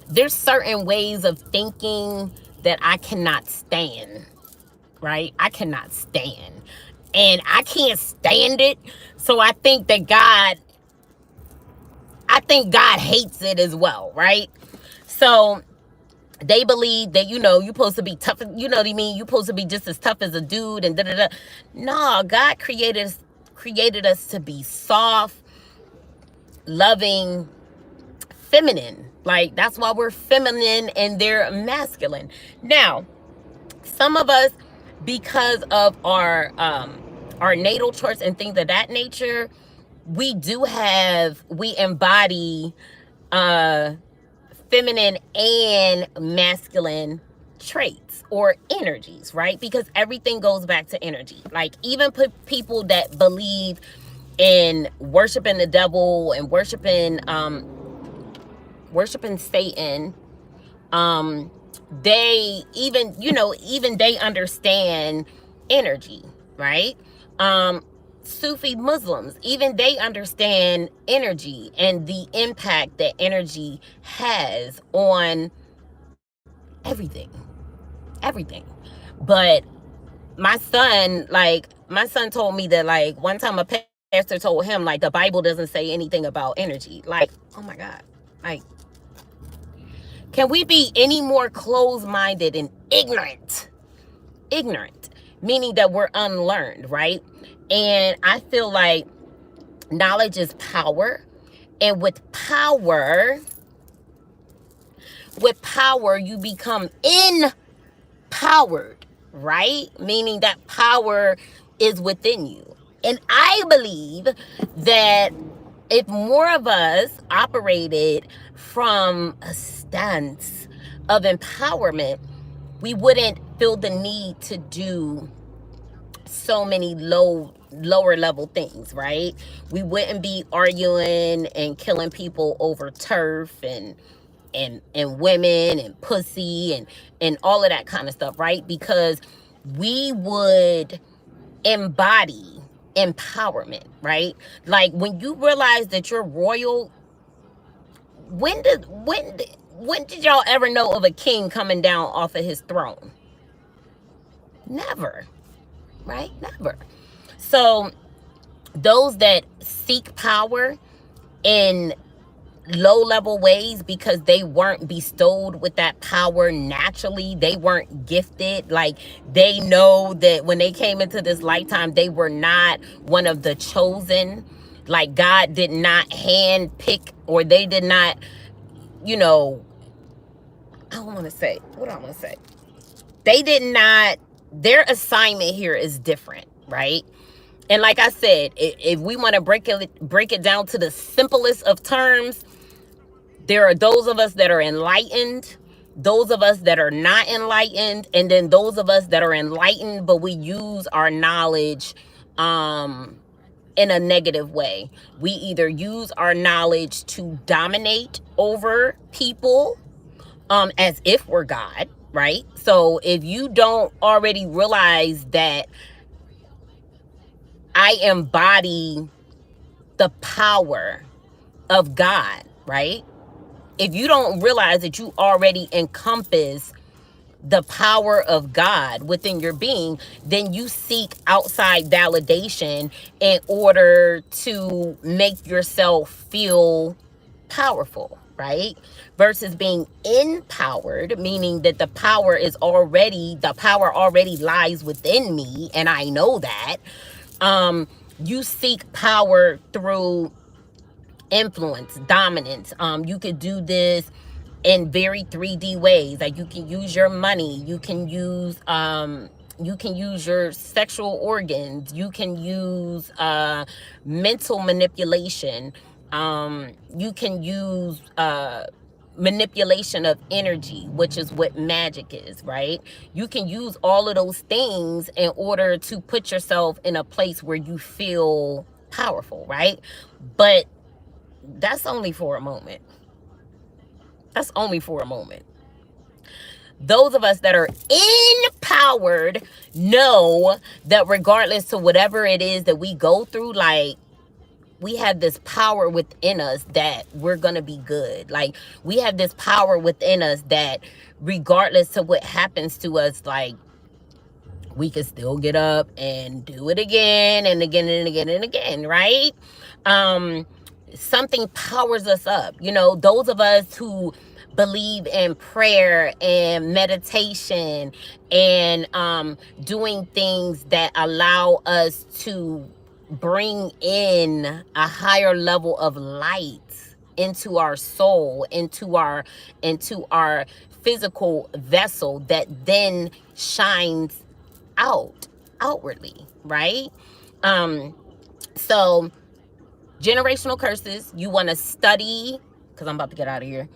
A: there's certain ways of thinking that I cannot stand, right? I cannot stand. And I can't stand it. So I think God hates it as well, right? So they believe that, you know, you're supposed to be tough, you know what I mean? You're supposed to be just as tough as a dude and da-da-da. No, God created us to be soft, loving, feminine. Like, that's why we're feminine and they're masculine. Now, some of us, because of our natal charts and things of that nature, we embody feminine and masculine traits or energies, right? Because everything goes back to energy. Like, even people that believe in worshiping the devil and worshiping Satan, they even they understand energy, right? Sufi Muslims, even they understand energy and the impact that energy has on everything. But my son told me that, like, one time a pastor told him, like, the Bible doesn't say anything about energy. Like, oh my God. Like, can we be any more closed-minded and ignorant? Ignorant, meaning that we're unlearned, right? And I feel like knowledge is power. And with power, you become empowered, right? Meaning that power is within you. And I believe that if more of us operated from a stance of empowerment, we wouldn't feel the need to do so many lower level things, right? We wouldn't be arguing and killing people over turf and women and pussy and all of that kind of stuff, right? Because we would embody empowerment, right? Like, when you realize that you're royal, when did y'all ever know of a king coming down off of his throne? Never, right? Never. So those that seek power in low level ways because they weren't bestowed with that power naturally, they weren't gifted, like, they know that when they came into this lifetime, they were not one of the chosen. Like, God did not hand pick, or they did not, you know, they did not, their assignment here is different, right? And like I said, if we want to break it down to the simplest of terms, there are those of us that are enlightened, those of us that are not enlightened, and then those of us that are enlightened, but we use our knowledge in a negative way. We either use our knowledge to dominate over people, as if we're God, right? So if you don't already realize that I embody the power of God, right? If you don't realize that you already encompass the power of God within your being, then you seek outside validation in order to make yourself feel powerful, right? Versus being empowered, meaning that the power already lies within me, and I know that. You seek power through influence, dominance. You could do this in very 3D ways. Like you can use your money, you can use your sexual organs, you can use mental manipulation, you can use manipulation of energy, which is what magic is, right? You can use all of those things in order to put yourself in a place where you feel powerful, right? But that's only for a moment. That's only for a moment. Those of us that are empowered know that regardless to whatever it is that we go through, like, we have this power within us that we're going to be good. Like, we have this power within us that regardless to what happens to us, like, we can still get up and do it again and again and again and again, right? Something powers us up. You know, those of us who believe in prayer and meditation and doing things that allow us to bring in a higher level of light into our soul, into our physical vessel that then shines outwardly, right? So generational curses, you want to study, because I'm about to get out of here.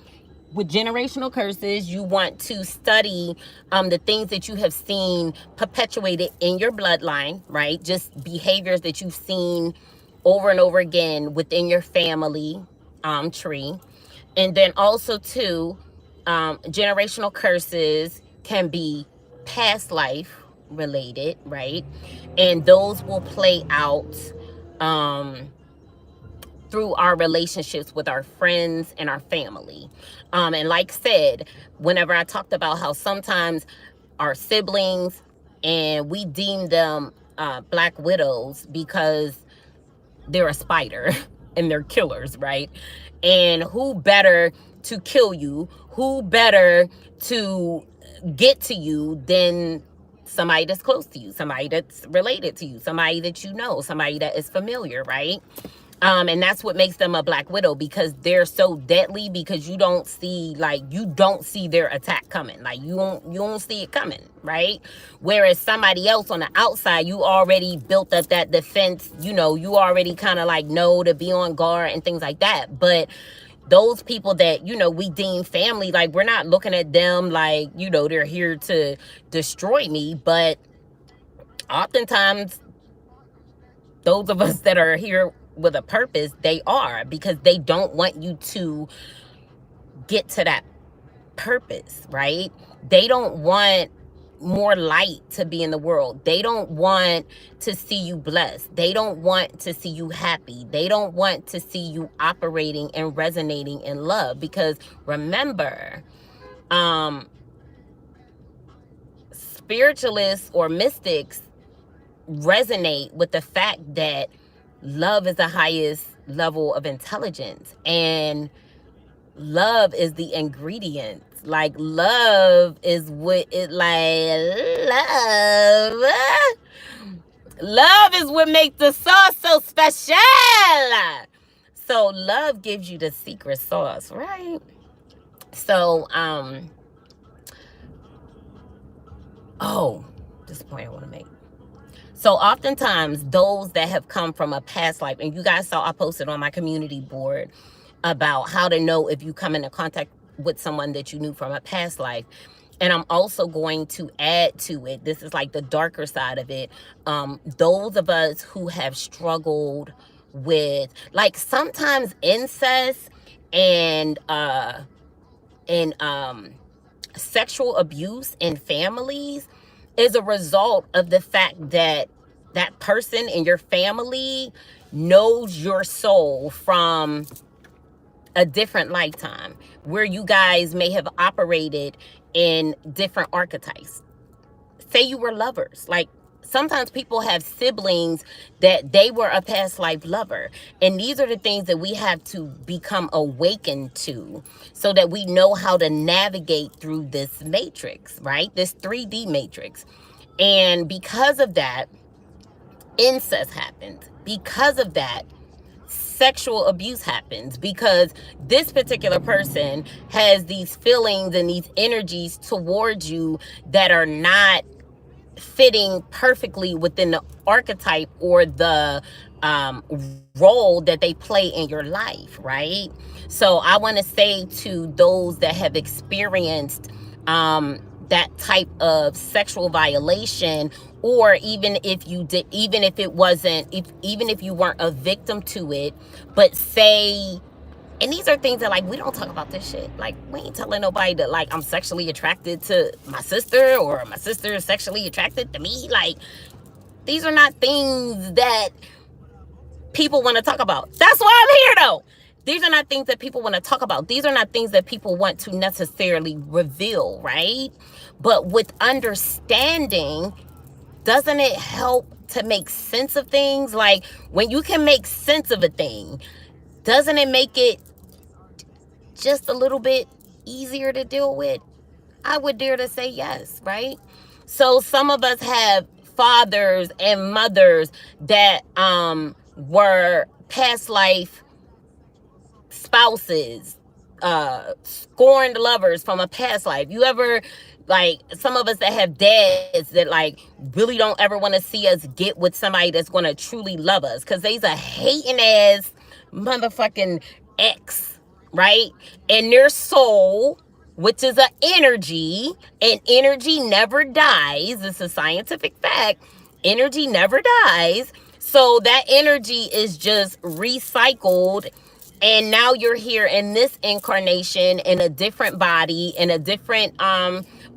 A: With generational curses, you want to study the things that you have seen perpetuated in your bloodline, right? Just behaviors that you've seen over and over again within your family tree. And then also too, generational curses can be past life related, right? And those will play out through our relationships with our friends and our family. And like said, whenever I talked about how sometimes our siblings, and we deem them black widows because they're a spider and they're killers, right? And who better to kill you, who better to get to you than somebody that's close to you, somebody that's related to you, somebody that you know, somebody that is familiar, right? And that's what makes them a black widow, because they're so deadly, because you don't see their attack coming. Like you don't see it coming, right? Whereas somebody else on the outside, you already built up that defense, you already kind of like know to be on guard and things like that. But those people that, we deem family, like, we're not looking at them like, they're here to destroy me. But oftentimes those of us that are here with a purpose, they are, because they don't want you to get to that purpose, right? They don't want more light to be in the world. They don't want to see you blessed. They don't want to see you happy. They don't want to see you operating and resonating in love, because remember, spiritualists or mystics resonate with the fact that love is the highest level of intelligence, and love is the ingredient. Like, love is what it, like, love is what makes the sauce so special. So love gives you the secret sauce, right? So this point I want to make. So oftentimes those that have come from a past life, and you guys saw I posted on my community board about how to know if you come into contact with someone that you knew from a past life. And I'm also going to add to it, this is like the darker side of it, those of us who have struggled with, like, sometimes incest and and sexual abuse in families is a result of the fact that that person in your family knows your soul from a different lifetime where you guys may have operated in different archetypes. Say you were lovers. Like, sometimes people have siblings that they were a past life lover. And these are the things that we have to become awakened to so that we know how to navigate through this matrix, right? This 3D matrix. And because of that, incest happens. Because of that, sexual abuse happens, because this particular person has these feelings and these energies towards you that are not fitting perfectly within the archetype or the role that they play in your life, right? So I want to say to those that have experienced that type of sexual violation, or even if you did, even if it wasn't, even if you weren't a victim to it, but say, and these are things that, like, we don't talk about this shit. Like, we ain't telling nobody that, like, I'm sexually attracted to my sister or my sister is sexually attracted to me. Like, these are not things that people want to talk about. That's why I'm here, though. These are not things that people want to talk about. These are not things that people want to necessarily reveal, right? But with understanding, doesn't it help to make sense of things? Like, when you can make sense of a thing, doesn't it make it just a little bit easier to deal with? I would dare to say yes, right? So some of us have fathers and mothers that were past life spouses, scorned lovers from a past life. You ever, like, some of us that have dads that, like, really don't ever want to see us get with somebody that's going to truly love us, because they's a hating ass motherfucking ex, right? And their soul, which is an energy, and energy never dies. It's a scientific fact. Energy never dies. So that energy is just recycled, and now you're here in this incarnation in a different body, in a different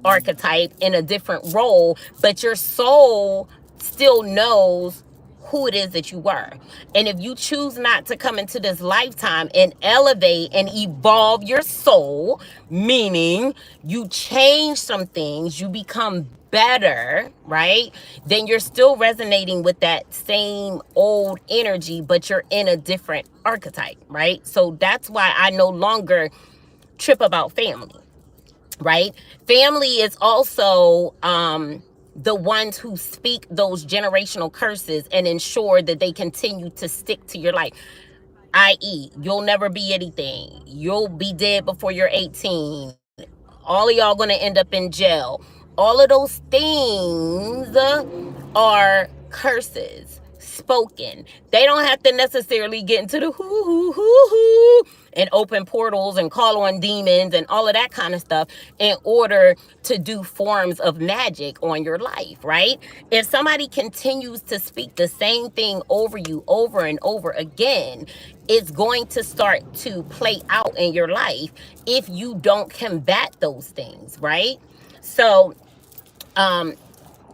A: archetype, in a different role, but your soul still knows who it is that you were. And if you choose not to come into this lifetime and elevate and evolve your soul, meaning you change some things, you become better, right? Then you're still resonating with that same old energy, but you're in a different archetype, right? So that's why I no longer trip about family, right? Family is also the ones who speak those generational curses and ensure that they continue to stick to your life. I.e., you'll never be anything. You'll be dead before you're 18. All of y'all gonna end up in jail. All of those things are curses spoken. They don't have to necessarily get into the hoo and open portals and call on demons and all of that kind of stuff in order to do forms of magic on your life, right? If somebody continues to speak the same thing over you over and over again, it's going to start to play out in your life if you don't combat those things, right? So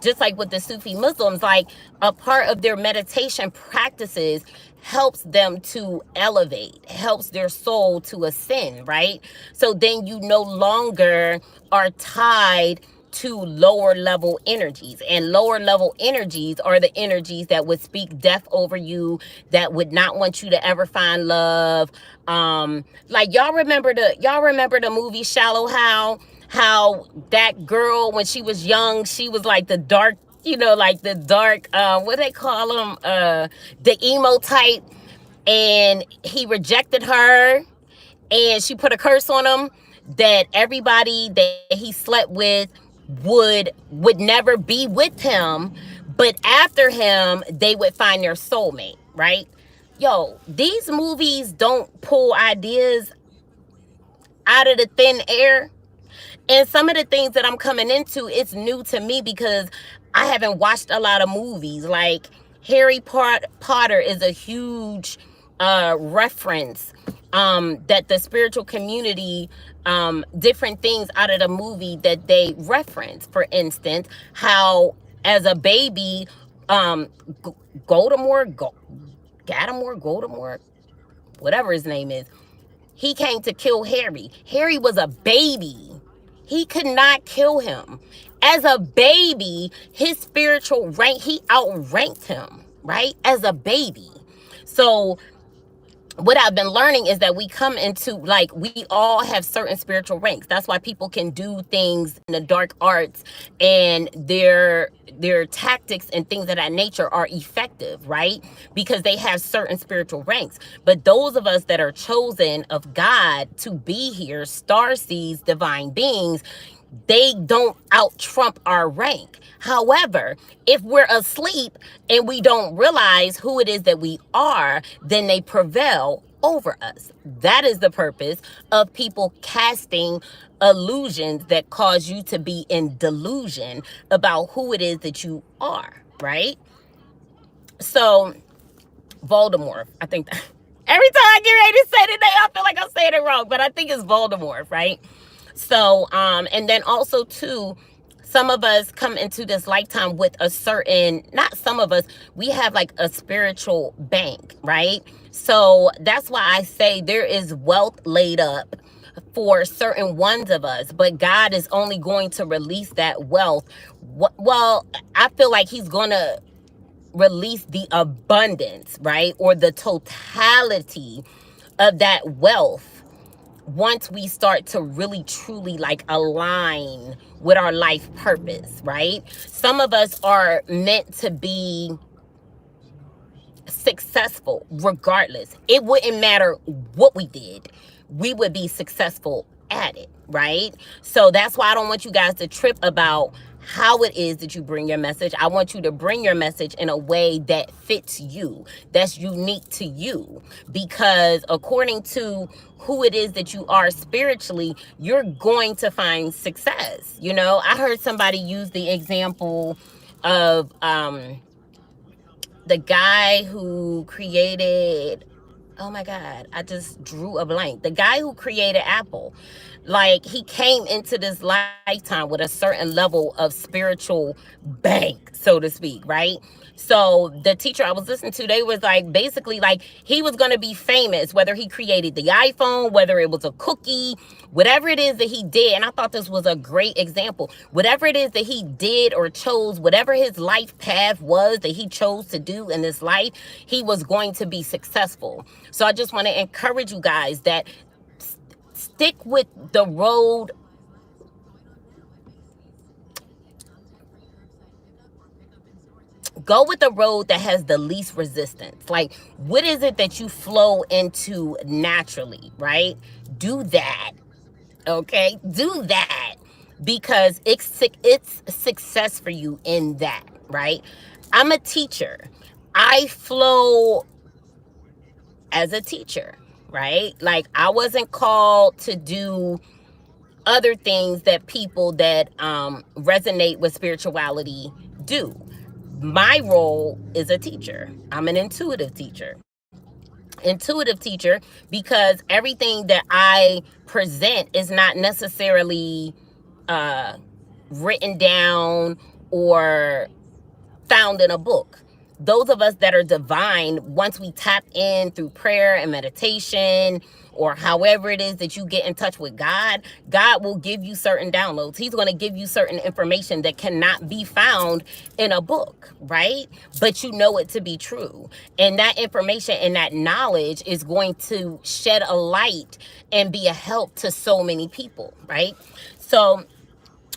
A: just like with the Sufi Muslims, like, a part of their meditation practices helps them to elevate, helps their soul to ascend, right? So then you no longer are tied to lower level energies, and lower level energies are the energies that would speak death over you, that would not want you to ever find love. Like, y'all remember the movie Shallow how that girl, when she was young, she was like the dark, like the dark, what they call them, the emo type, and he rejected her, and she put a curse on him that everybody that he slept with would never be with him. But after him, they would find their soulmate, right? Yo, these movies don't pull ideas out of the thin air. And some of the things that I'm coming into, it's new to me because I haven't watched a lot of movies. Like Harry Potter is a huge reference that the spiritual community, different things out of the movie that they reference. For instance, how as a baby, Voldemort, whatever his name is, he came to kill Harry. Harry was a baby. He could not kill him. As a baby, his spiritual rank, he outranked him, right? As a baby. So what I've been learning is that we come into, like, we all have certain spiritual ranks. That's why people can do things in the dark arts, and their tactics and things of that nature are effective, right? Because they have certain spiritual ranks. But those of us that are chosen of God to be here, starseeds, divine beings, they don't out trump our rank. However, if we're asleep and we don't realize who it is that we are, then they prevail over us. That is the purpose of people casting illusions that cause you to be in delusion about who it is that you are, right? So, Voldemort, I think that every time I get ready to say the name, I feel like I'm saying it wrong, but I think it's Voldemort, right? So, and then also too, some of us come into this lifetime with a certain, not some of us, we have like a spiritual bank, right? So that's why I say there is wealth laid up for certain ones of us, but God is only going to release that wealth. Well, I feel like he's going to release the abundance, right? Or the totality of that wealth once we start to really truly like align with our life purpose, right? Some of us are meant to be successful regardless. It wouldn't matter what we did. We would be successful at it, right? So that's why I don't want you guys to trip about how it is that you bring your message. I want you to bring your message in a way that fits you, that's unique to you, because according to who it is that you are spiritually, you're going to find success. You know, I heard somebody use the example of the guy who created, oh my God, I just drew a blank. The guy who created Apple, like he came into this lifetime with a certain level of spiritual bank, so to speak, right? So the teacher I was listening to, they was like, basically like he was going to be famous, whether he created the iPhone, whether it was a cookie, whatever it is that he did. And I thought this was a great example. Whatever it is that he did or chose, whatever his life path was that he chose to do in this life, he was going to be successful. So I just want to encourage you guys that stick with the road. Go with the road that has the least resistance. Like, what is it that you flow into naturally, right? Do that, okay? Do that, because it's success for you in that, right? I'm a teacher. I flow as a teacher, right? Like, I wasn't called to do other things that people that resonate with spirituality do. My role is a teacher. I'm an intuitive teacher. Intuitive teacher, because everything that I present is not necessarily written down or found in a book. Those of us that are divine, once we tap in through prayer and meditation, or however it is that you get in touch with God, God will give you certain downloads. He's going to give you certain information that cannot be found in a book, right? But you know it to be true. And that information and that knowledge is going to shed a light and be a help to so many people, right? So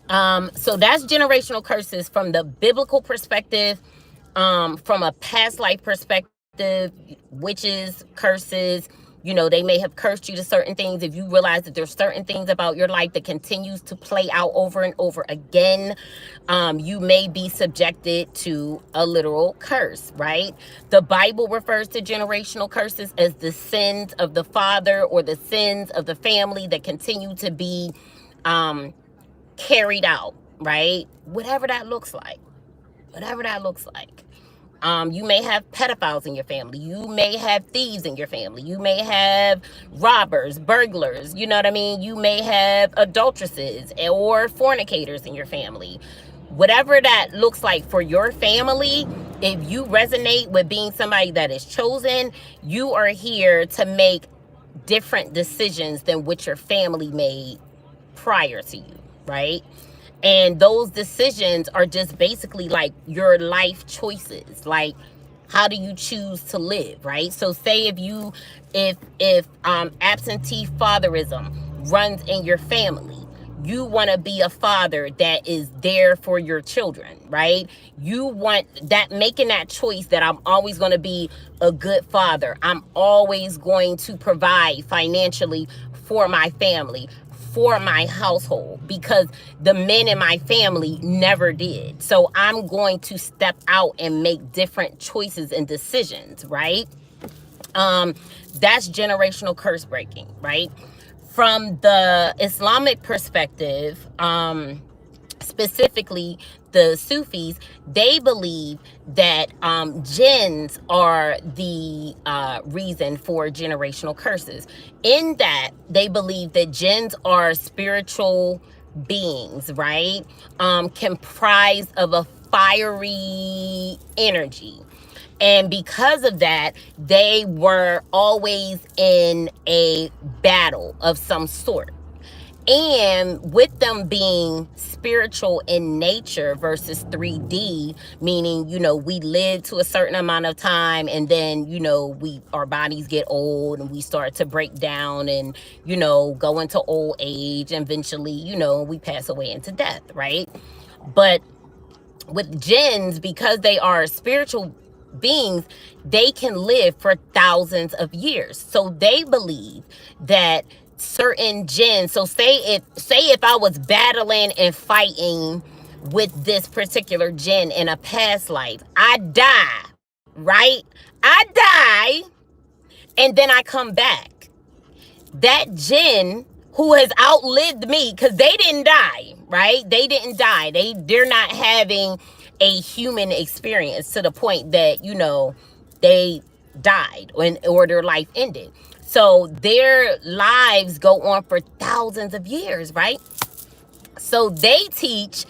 A: that's generational curses from the biblical perspective, from a past life perspective, witches, curses, You know, they may have cursed you to certain things. If you realize that there's certain things about your life that continues to play out over and over again, you may be subjected to a literal curse, right? The Bible refers to generational curses as the sins of the father or the sins of the family that continue to be carried out, right? Whatever that looks like. Whatever that looks like. You may have pedophiles in your family. You may have thieves in your family. You may have robbers, burglars. You know what I mean? You may have adulteresses or fornicators in your family. Whatever that looks like for your family, if you resonate with being somebody that is chosen, you are here to make different decisions than what your family made prior to you, right? And those decisions are just basically like your life choices. Like, how do you choose to live, right? So say if absentee fatherism runs in your family, you want to be a father that is there for your children, right? You want that, making that choice that I'm always going to be a good father. I'm always going to provide financially for my family, for my household, because the men in my family never did. So I'm going to step out and make different choices and decisions, right? That's generational curse breaking, right? From the Islamic perspective, specifically the Sufis, they believe that jinns are the reason for generational curses. In that, they believe that jinns are spiritual beings, right? Comprised of a fiery energy. And because of that, they were always in a battle of some sort. And with them being spiritual in nature versus 3D, meaning, you know, we live to a certain amount of time and then, you know, our bodies get old and we start to break down and, you know, go into old age and eventually, you know, we pass away into death, right? But with jinns, because they are spiritual beings, they can live for thousands of years. So they believe that certain jinns, so say if I was battling and fighting with this particular jinn in a past life, I die, right? I die and then I come back. That jinn who has outlived me, because they didn't die, right? They didn't die. They're not having a human experience to the point that, you know, they died or their life ended. So their lives go on for thousands of years, right? So they teach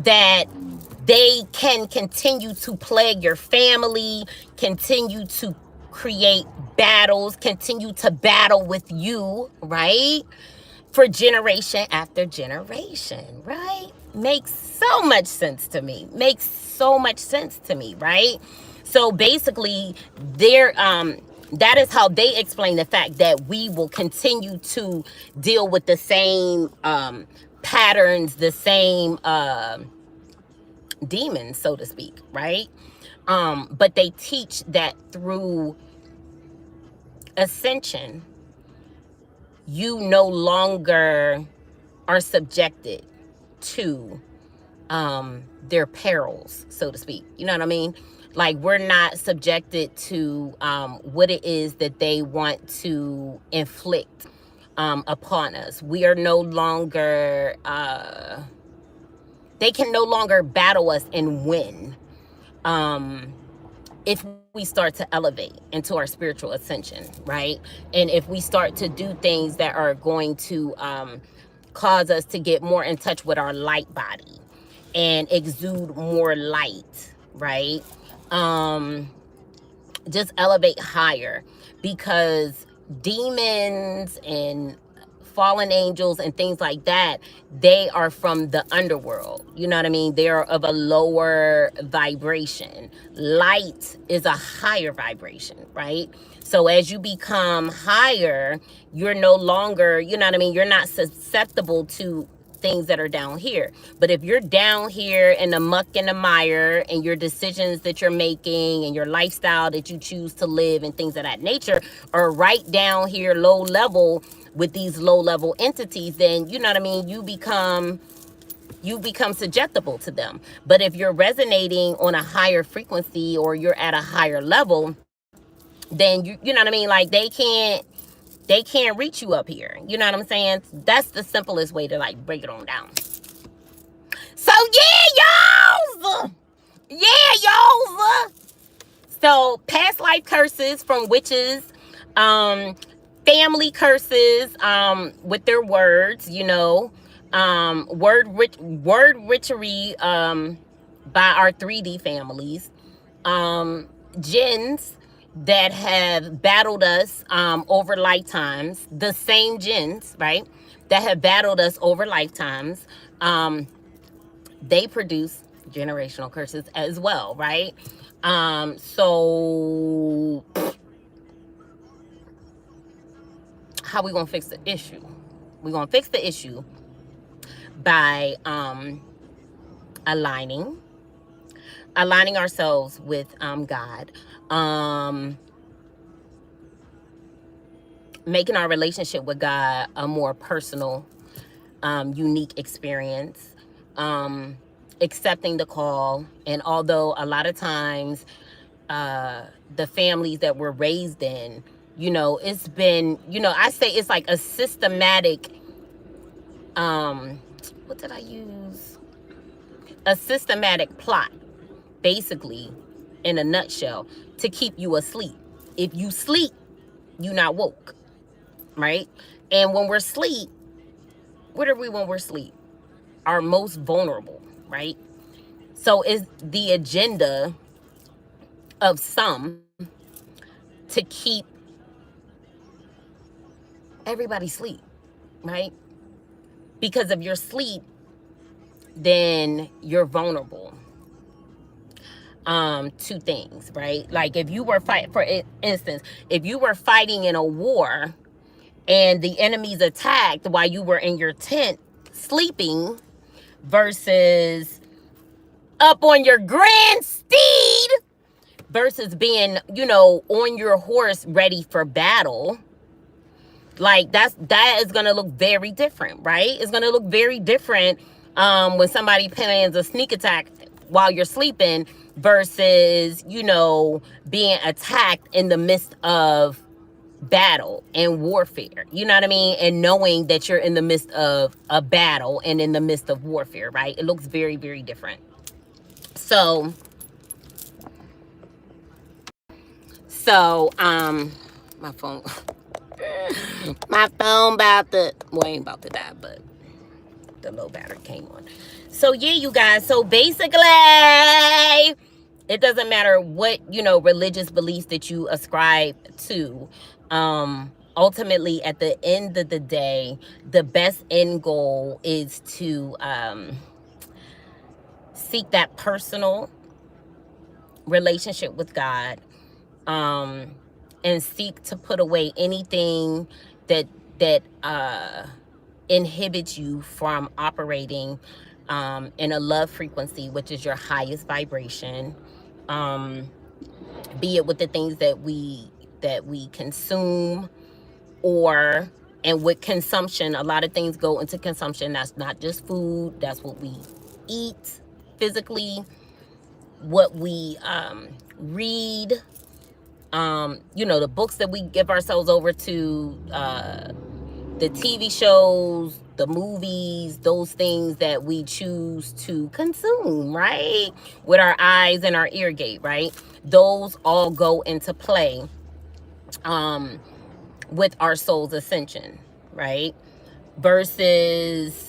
A: that they can continue to plague your family, continue to create battles, continue to battle with you, right? For generation after generation, right? Makes so much sense to me. Makes so much sense to me, right? So basically, that is how they explain the fact that we will continue to deal with the same patterns, the same demons, so to speak, right? But they teach that through ascension, you no longer are subjected to their perils, so to speak. You know what I mean? Like, we're not subjected to what it is that they want to inflict upon us. We are no longer, they can no longer battle us and win if we start to elevate into our spiritual ascension, right? And if we start to do things that are going to cause us to get more in touch with our light body and exude more light, right? Just elevate higher, because demons and fallen angels and things like that, they are from the underworld. You know what I mean? They're of a lower vibration. Light is a higher vibration, right? So as you become higher, you're no longer, you know what I mean? You're not susceptible to things that are down here. But if you're down here in the muck and the mire, and your decisions that you're making and your lifestyle that you choose to live and things of that nature are right down here low level with these low level entities, then you know what I mean, you become susceptible to them. But if you're resonating on a higher frequency, or you're at a higher level, then you know what I mean, like they can't reach you up here. You know what I'm saying? That's the simplest way to like break it on down. So yeah, y'all. So past life curses from witches, family curses, with their words, you know, word witchery, by our 3D families, jinns that have battled us, over lifetimes, the same jinns, right, that have battled us over lifetimes, they produce generational curses as well, right? So how we gonna fix the issue? We're gonna fix the issue by aligning ourselves with God, making our relationship with God a more personal, unique experience, accepting the call. And although a lot of times the families that we're raised in, you know, it's been, you know, I say it's like a systematic, what did I use? A systematic plot, basically, in a nutshell, to keep you asleep. If you sleep, you're not woke, right? And when we're asleep, what are we when we're asleep? Our most vulnerable, right? So it's the agenda of some to keep everybody sleep, right? Because if you're asleep, then you're vulnerable to things, right? Like if you were fighting, for instance, if you were fighting in a war and the enemy's attacked while you were in your tent sleeping, versus up on your grand steed, versus being, you know, on your horse ready for battle, like that is gonna look very different, right? It's gonna look very different when somebody plans a sneak attack while you're sleeping, versus, you know, being attacked in the midst of battle and warfare, you know what I mean? And knowing that you're in the midst of a battle and in the midst of warfare, right? It looks very, very different. So my phone about to, well, ain't about to die, but the low battery came on. So yeah, you guys, so basically it doesn't matter what, you know, religious beliefs that you ascribe to. Ultimately, at the end of the day, the best end goal is to seek that personal relationship with God, and seek to put away anything that inhibits you from operating in a love frequency, which is your highest vibration. Be it with the things that we consume, or, and with consumption, a lot of things go into consumption. That's not just food, that's what we eat physically, what we read, you know, the books that we give ourselves over to, the TV shows, the movies, those things that we choose to consume, right? With our eyes and our ear gate, right? Those all go into play with our soul's ascension, right? Versus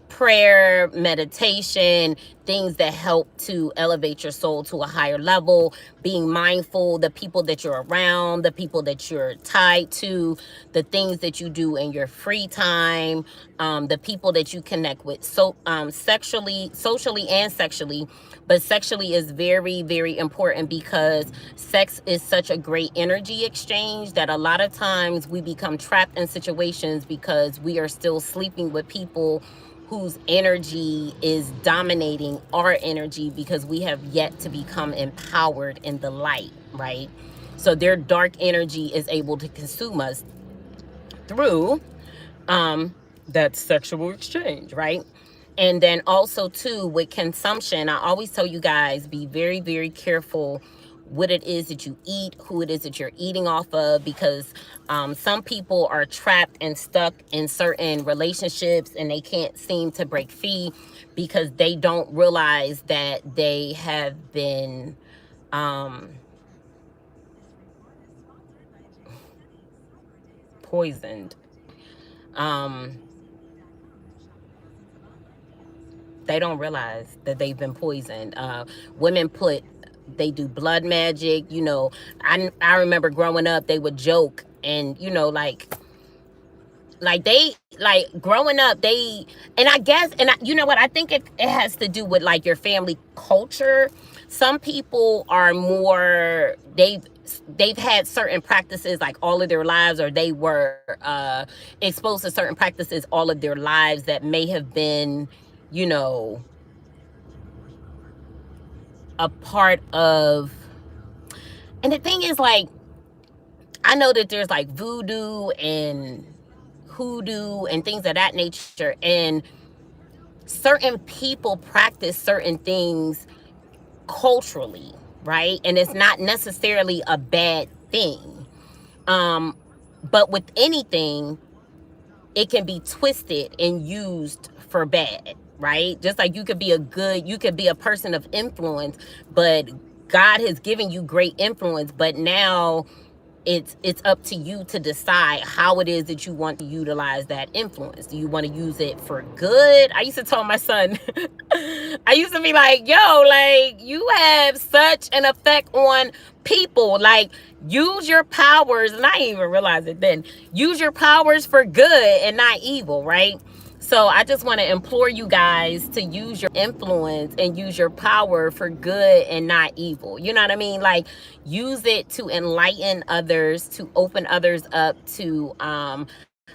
A: prayer, meditation, things that help to elevate your soul to a higher level, being mindful, the people that you're around, the people that you're tied to, the things that you do in your free time, the people that you connect with, so socially and sexually. But sexually is very, very important, because sex is such a great energy exchange that a lot of times we become trapped in situations because we are still sleeping with people whose energy is dominating our energy because we have yet to become empowered in the light, right? So their dark energy is able to consume us through that sexual exchange, right? And then also too with consumption, I always tell you guys, be very, very careful what it is that you eat, who it is that you're eating off of, because some people are trapped and stuck in certain relationships and they can't seem to break free because they don't realize that they have been poisoned. Um, they don't realize that they've been poisoned. Women they do blood magic. You know, I remember growing up, they would joke and, you know, like they, like growing up, and I guess, and you know what, I think it has to do with like your family culture. Some people are more, they've had certain practices like all of their lives, or they were exposed to certain practices all of their lives that may have been, you know, a part of. And the thing is, like, I know that there's like voodoo and hoodoo and things of that nature, and certain people practice certain things culturally, right? And it's not necessarily a bad thing. But with anything, it can be twisted and used for bad, right? Just like you could be a person of influence, but God has given you great influence, but now it's up to you to decide how it is that you want to utilize that influence. Do you want to use it for good? I used to tell my son, I used to be like, yo, like, you have such an effect on people. Like, use your powers, and I didn't even realize it then. Use your powers for good and not evil, right? So I just want to implore you guys to use your influence and use your power for good and not evil. You know what I mean? Like, use it to enlighten others, to open others up to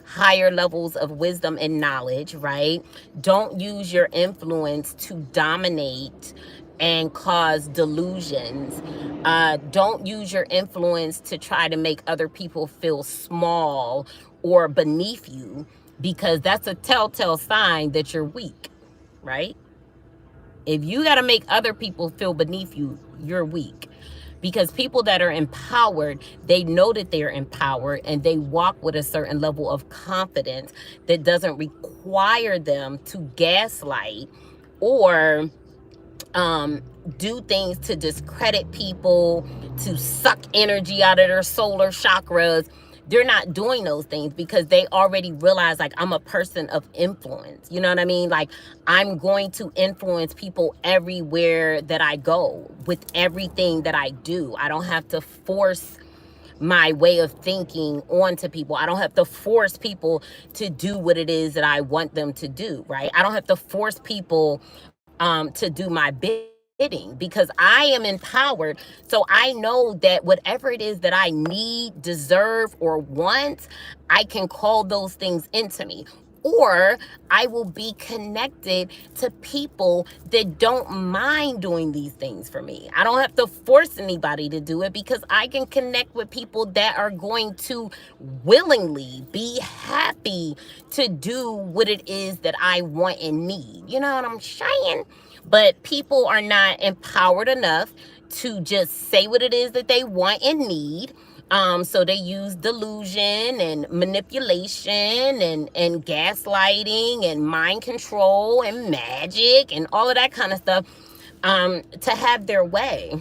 A: higher levels of wisdom and knowledge, right? Don't use your influence to dominate and cause delusions. Don't use your influence to try to make other people feel small or beneath you, because that's a telltale sign that you're weak, right? If you got to make other people feel beneath you, you're weak. Because people that are empowered, they know that they're empowered, and they walk with a certain level of confidence that doesn't require them to gaslight or do things to discredit people, to suck energy out of their solar chakras. They're not doing those things because they already realize, like, I'm a person of influence. You know what I mean? Like, I'm going to influence people everywhere that I go with everything that I do. I don't have to force my way of thinking onto people. I don't have to force people to do what it is that I want them to do, right? I don't have to force people to do my bidding, because I am empowered. So I know that whatever it is that I need, deserve, or want, I can call those things into me. Or I will be connected to people that don't mind doing these things for me. I don't have to force anybody to do it, because I can connect with people that are going to willingly be happy to do what it is that I want and need. You know what I'm saying? But people are not empowered enough to just say what it is that they want and need. So they use delusion and manipulation and gaslighting and mind control and magic and all of that kind of stuff to have their way.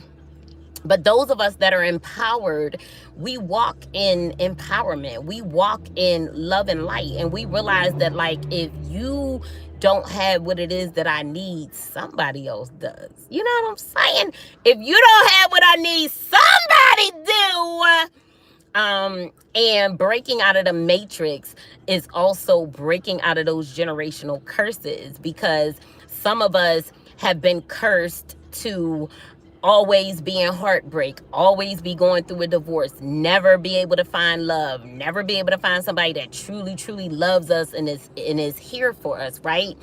A: But those of us that are empowered, we walk in empowerment. We walk in love and light. And we realize that, like, if you don't have what it is that I need, somebody else does. You know what I'm saying? If you don't have what I need, somebody do. And breaking out of the matrix is also breaking out of those generational curses, because some of us have been cursed to always be in heartbreak, always be going through a divorce, never be able to find love, never be able to find somebody that truly, truly loves us and is here for us, right?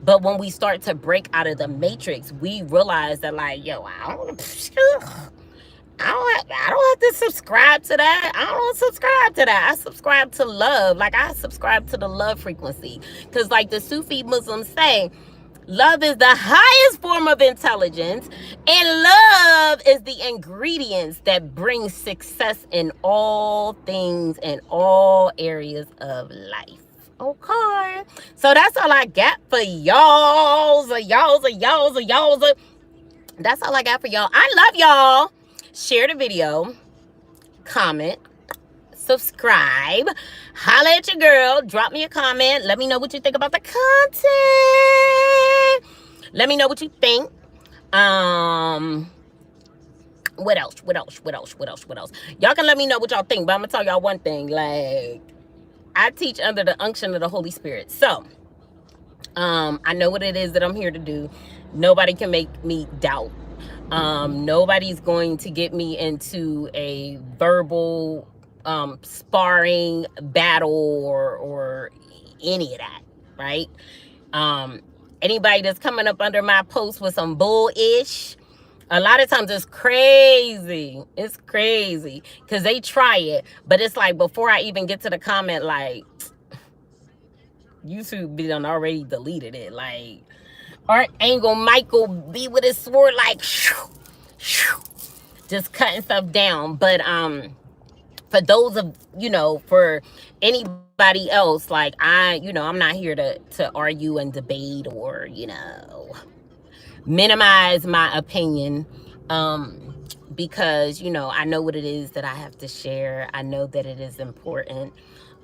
A: But when we start to break out of the matrix, we realize that, like, yo, I don't have to subscribe to that. I don't subscribe to that. I subscribe to love. Like, I subscribe to the love frequency. Because, like the Sufi Muslims say, love is the highest form of intelligence, and love is the ingredients that bring success in all things, in all areas of life. Okay. So that's all I got for y'all. That's all I got for y'all. I love y'all. Share the video, comment, subscribe, holla at your girl, drop me a comment, let me know what you think about the content. Let me know what you think. What else? Y'all can let me know what y'all think, but I'm gonna tell y'all one thing. Like, I teach under the unction of the Holy Spirit. So, I know what it is that I'm here to do. Nobody can make me doubt. Nobody's going to get me into a verbal sparring battle or any of that, right? Anybody that's coming up under my post with some bullish, a lot of times it's crazy. It's crazy because they try it, but it's like before I even get to the comment, like, YouTube be done already deleted it. Like, Archangel Michael be with his sword, like, shoo, shoo, just cutting stuff down. But for those of, for anybody else, like, I'm not here to argue and debate or, minimize my opinion. Because, I know what it is that I have to share. I know that it is important.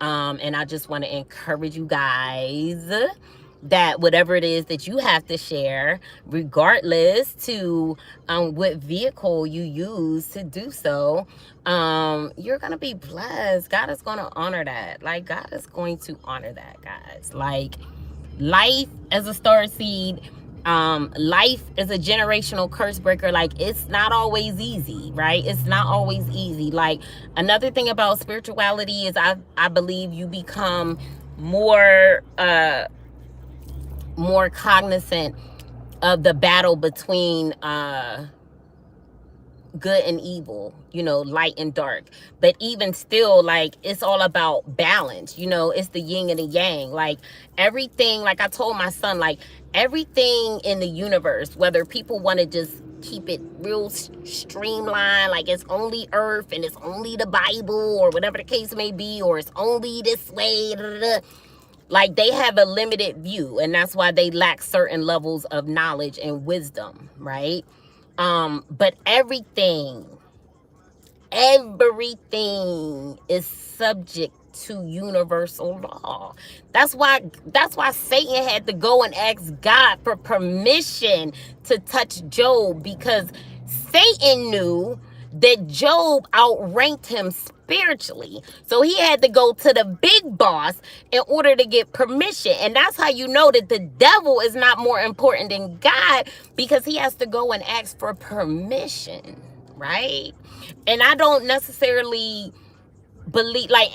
A: And I just want to encourage you guys that whatever it is that you have to share, regardless to what vehicle you use to do so, you're going to be blessed. God is going to honor that. Like, God is going to honor that, guys. Like, life as a starseed, life is a generational curse breaker. Like, it's not always easy, right? It's not always easy. Like, another thing about spirituality is I believe you become more cognizant of the battle between good and evil, light and dark. But even still, like, it's all about balance. It's the yin and the yang. Like, everything, like I told my son, like, everything in the universe, whether people want to just keep it real streamlined, like it's only earth and it's only the Bible or whatever the case may be, or it's only this way, like, they have a limited view, and that's why they lack certain levels of knowledge and wisdom, right? But everything is subject to universal law. That's why Satan had to go and ask God for permission to touch Job, because Satan knew that Job outranked him spiritually. So he had to go to the big boss in order to get permission. And that's how you know that the devil is not more important than God, because he has to go and ask for permission, right? And I don't necessarily believe, like,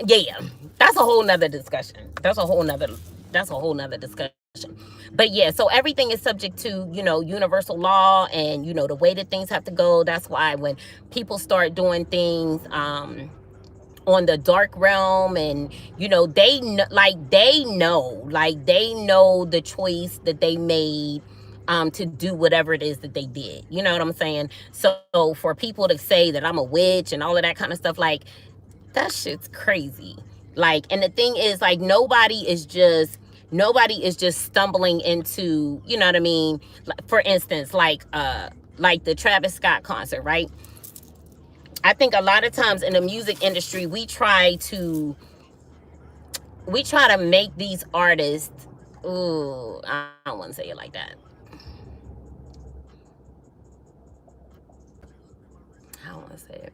A: yeah, that's a whole nother discussion. That's a whole nother discussion. But yeah, so everything is subject to, universal law and, the way that things have to go. That's why when people start doing things on the dark realm, and, they know the choice that they made to do whatever it is that they did. You know what I'm saying? So for people to say that I'm a witch and all of that kind of stuff, like, that shit's crazy. Like, and the thing is, like, nobody is just stumbling into, you know what I mean? Like, for instance, like the Travis Scott concert, right? I think a lot of times in the music industry, we try to make these artists, ooh, I don't want to say it like that. I don't want to say it.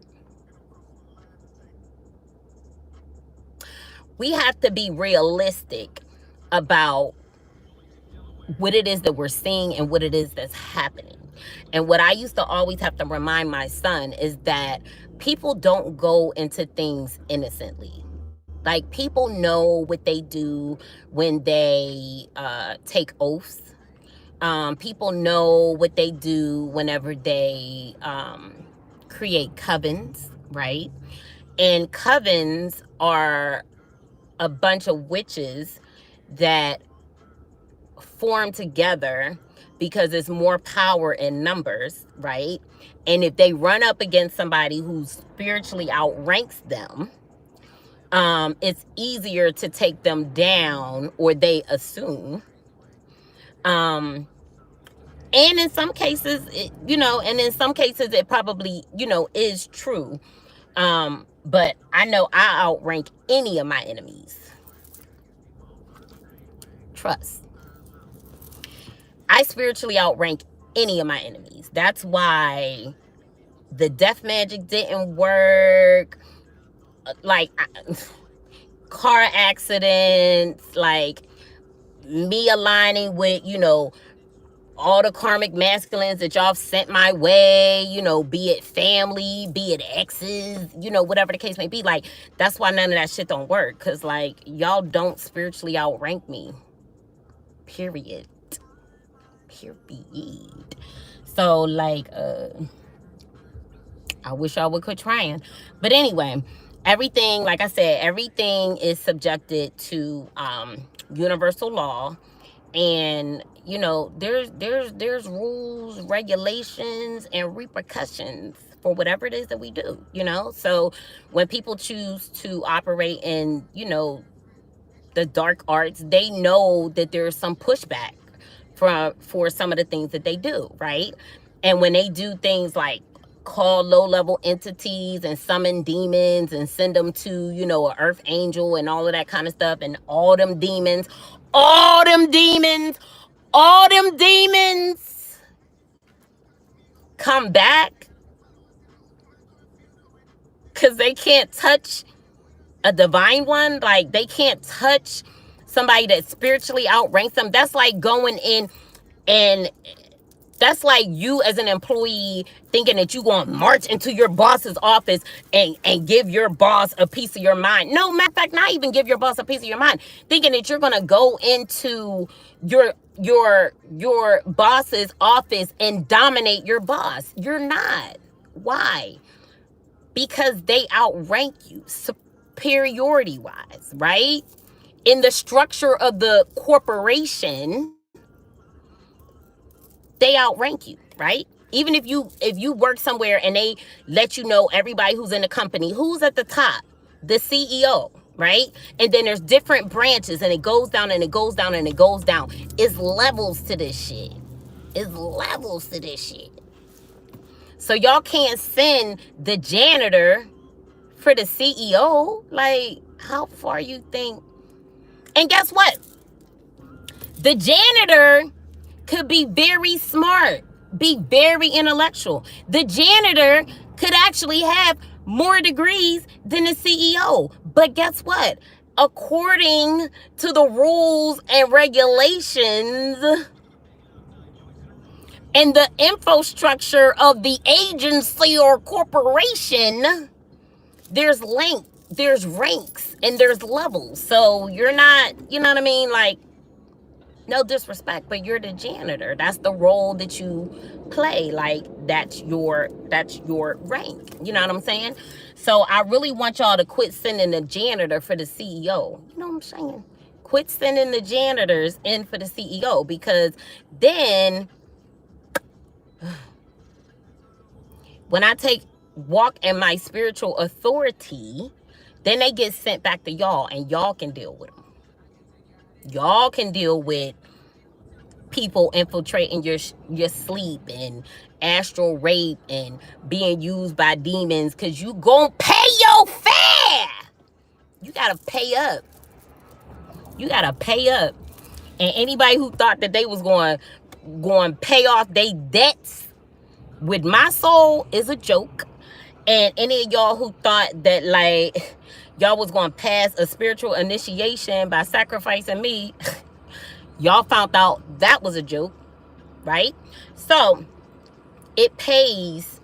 A: We have to be realistic about what it is that we're seeing and what it is that's happening. And what I used to always have to remind my son is that people don't go into things innocently. Like, people know what they do when they take oaths. People know what they do whenever they create covens, right? And covens are a bunch of witches that form together because there's more power in numbers, right? And if they run up against somebody who spiritually outranks them, it's easier to take them down, or they assume. And in some cases, and in some cases it probably, is true. But I know I outrank any of my enemies. Trust. I spiritually outrank any of my enemies. That's why the death magic didn't work. Like, car accidents, like me aligning with, all the karmic masculines that y'all sent my way, be it family, be it exes, whatever the case may be. Like, that's why none of that shit don't work. Because, like, y'all don't spiritually outrank me. Period. So, like, I wish y'all would quit trying. But anyway, everything, like I said, everything is subjected to universal law. And there's rules, regulations, and repercussions for whatever it is that we do. So when people choose to operate in the dark arts, they know that there's some pushback for some of the things that they do, right? And when they do things like call low-level entities and summon demons and send them to an earth angel and all of that kind of stuff, and all them demons come back because they can't touch a divine one. Like, they can't touch somebody that spiritually outranks them. That's like going in, and that's like you as an employee thinking that you're going to march into your boss's office and give your boss a piece of your mind. No, matter of fact, not even give your boss a piece of your mind. Thinking that you're going to go into your boss's office and dominate your boss. You're not. Why? Because they outrank you superiority-wise, right? In the structure of the corporation, they outrank you, right? Even if you work somewhere and they let you know everybody who's in the company, who's at the top, the CEO, right? And then there's different branches, and it goes down and it goes down and it goes down. It's levels to this shit. So y'all can't send the janitor for the CEO. Like, how far you think? And guess what? The janitor could be very smart, be very intellectual. The janitor could actually have more degrees than the CEO. But guess what? According to the rules and regulations and the infrastructure of the agency or corporation, there's ranks, and there's levels. So you're not, you know what I mean? Like, no disrespect, but you're the janitor. That's the role that you play. Like, that's your rank. You know what I'm saying? So I really want y'all to quit sending the janitor for the CEO. You know what I'm saying? Quit sending the janitors in for the CEO, because then when I walk in my spiritual authority, then they get sent back to y'all, and y'all can deal with them. Y'all can deal with people infiltrating your sleep and astral rape and being used by demons, because you gonna pay your fare. You gotta pay up. And anybody who thought that they was going to pay off their debts with my soul is a joke. And any of y'all who thought that, like, y'all was going to pass a spiritual initiation by sacrificing me, Y'all found out that was a joke, right? So it pays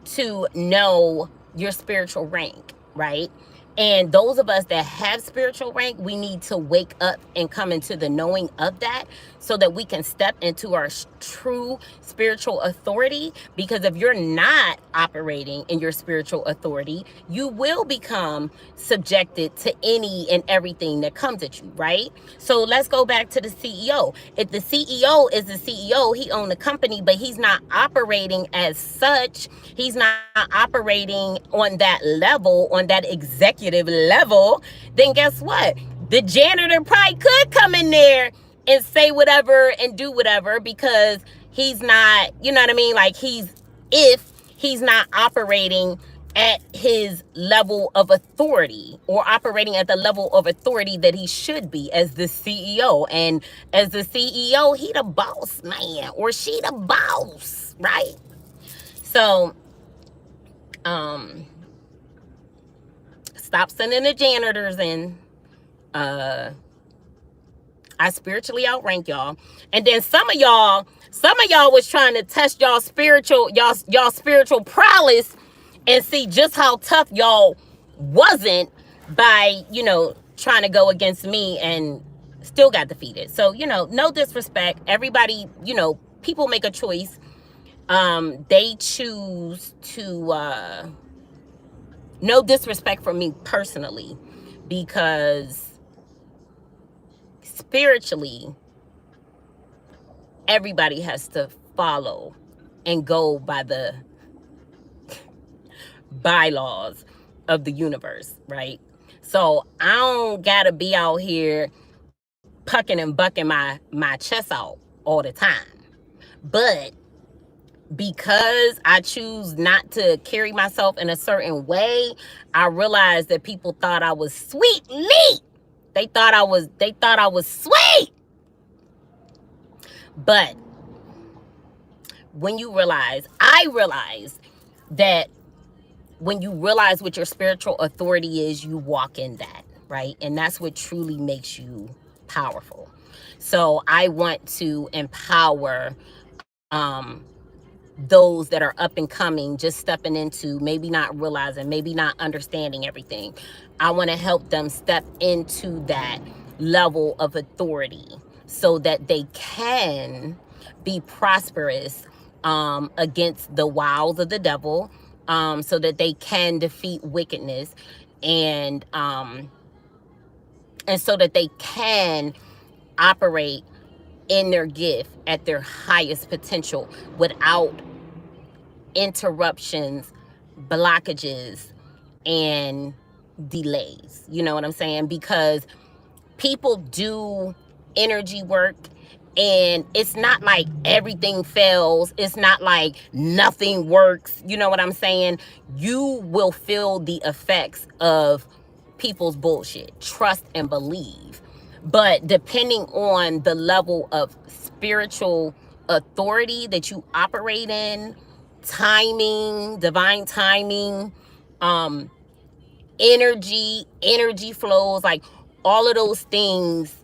A: to know your spiritual rank, right? And those of us that have spiritual rank, we need to wake up and come into the knowing of that so that we can step into our true spiritual authority. Because if you're not operating in your spiritual authority, you will become subjected to any and everything that comes at you, right? So let's go back to the CEO. If the CEO is the CEO, he owns the company, but he's not operating as such. He's not operating on that level, on that executive level. Then guess what? The janitor probably could come in there and say whatever and do whatever because he's not, you know what I mean? Like if he's not operating at his level of authority or operating at the level of authority that he should be as the CEO. And as the CEO, he the boss man or she the boss, right? So, stop sending the janitors in. I spiritually outrank y'all. And then some of y'all was trying to test y'all spiritual prowess and see just how tough y'all wasn't by, trying to go against me and still got defeated. So, no disrespect. Everybody, people make a choice. They choose to no disrespect from me personally, because spiritually everybody has to follow and go by the bylaws of the universe, right? So I don't gotta be out here pucking and bucking my chest out all the time. But because I choose not to carry myself in a certain way, I realized that people thought I was sweet meat. They thought I was sweet. But when I realized that when you realize what your spiritual authority is, you walk in that, right? And that's what truly makes you powerful. So I want to empower those that are up and coming, just stepping into, maybe not realizing, maybe not understanding everything. I want to help them step into that level of authority so that they can be prosperous against the wiles of the devil, so that they can defeat wickedness, and so that they can operate in their gift at their highest potential without interruptions, blockages, and delays. You know what I'm saying? Because people do energy work, and it's not like everything fails. It's not like nothing works. You know what I'm saying? You will feel the effects of people's bullshit. Trust and believe. But depending on the level of spiritual authority that you operate in, timing, divine timing, energy flows, like all of those things,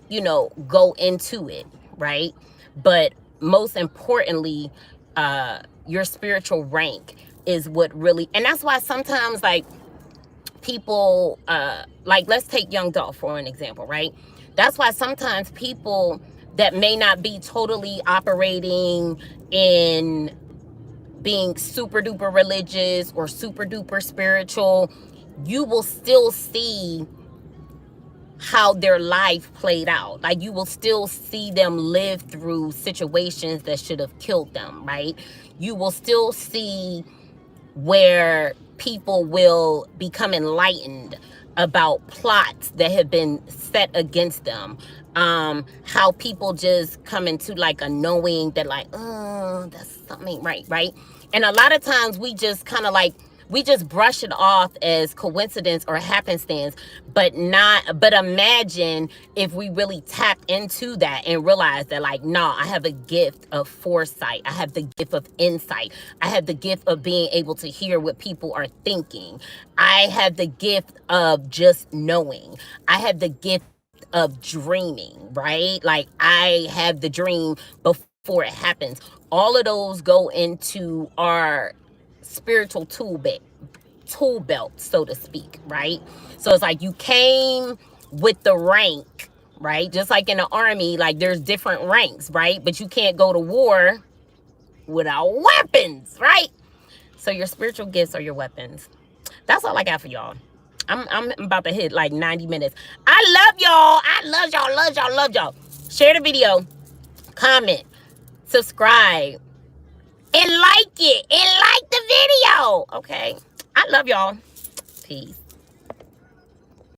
A: go into it, right? But most importantly, your spiritual rank is what really, and that's why sometimes, like, people, like, let's take Young Dolph for an example, right? That's why sometimes people that may not be totally operating in being super duper religious or super duper spiritual, you will still see how their life played out. Like, you will still see them live through situations that should have killed them, right? You will still see where people will become enlightened about plots that have been set against them. How people just come into like a knowing that, like, oh, that's something right? And a lot of times we just kind of like, we just brush it off as coincidence or happenstance, but imagine if we really tap into that and realize that, like, no, I have a gift of foresight. I have the gift of insight. I have the gift of being able to hear what people are thinking. I have the gift of just knowing. I have the gift of dreaming, right? Like I have the dream before it happens. All of those go into our spiritual tool belt, so to speak, right? So it's like you came with the rank, right? Just like in the army, like there's different ranks, right? But you can't go to war without weapons, right? So your spiritual gifts are your weapons. That's all I got for y'all. I'm about to hit like 90 minutes. I love y'all. I love y'all, love y'all, love y'all. Share the video, comment, subscribe, and like it. And like the video. Okay. I love y'all. Peace.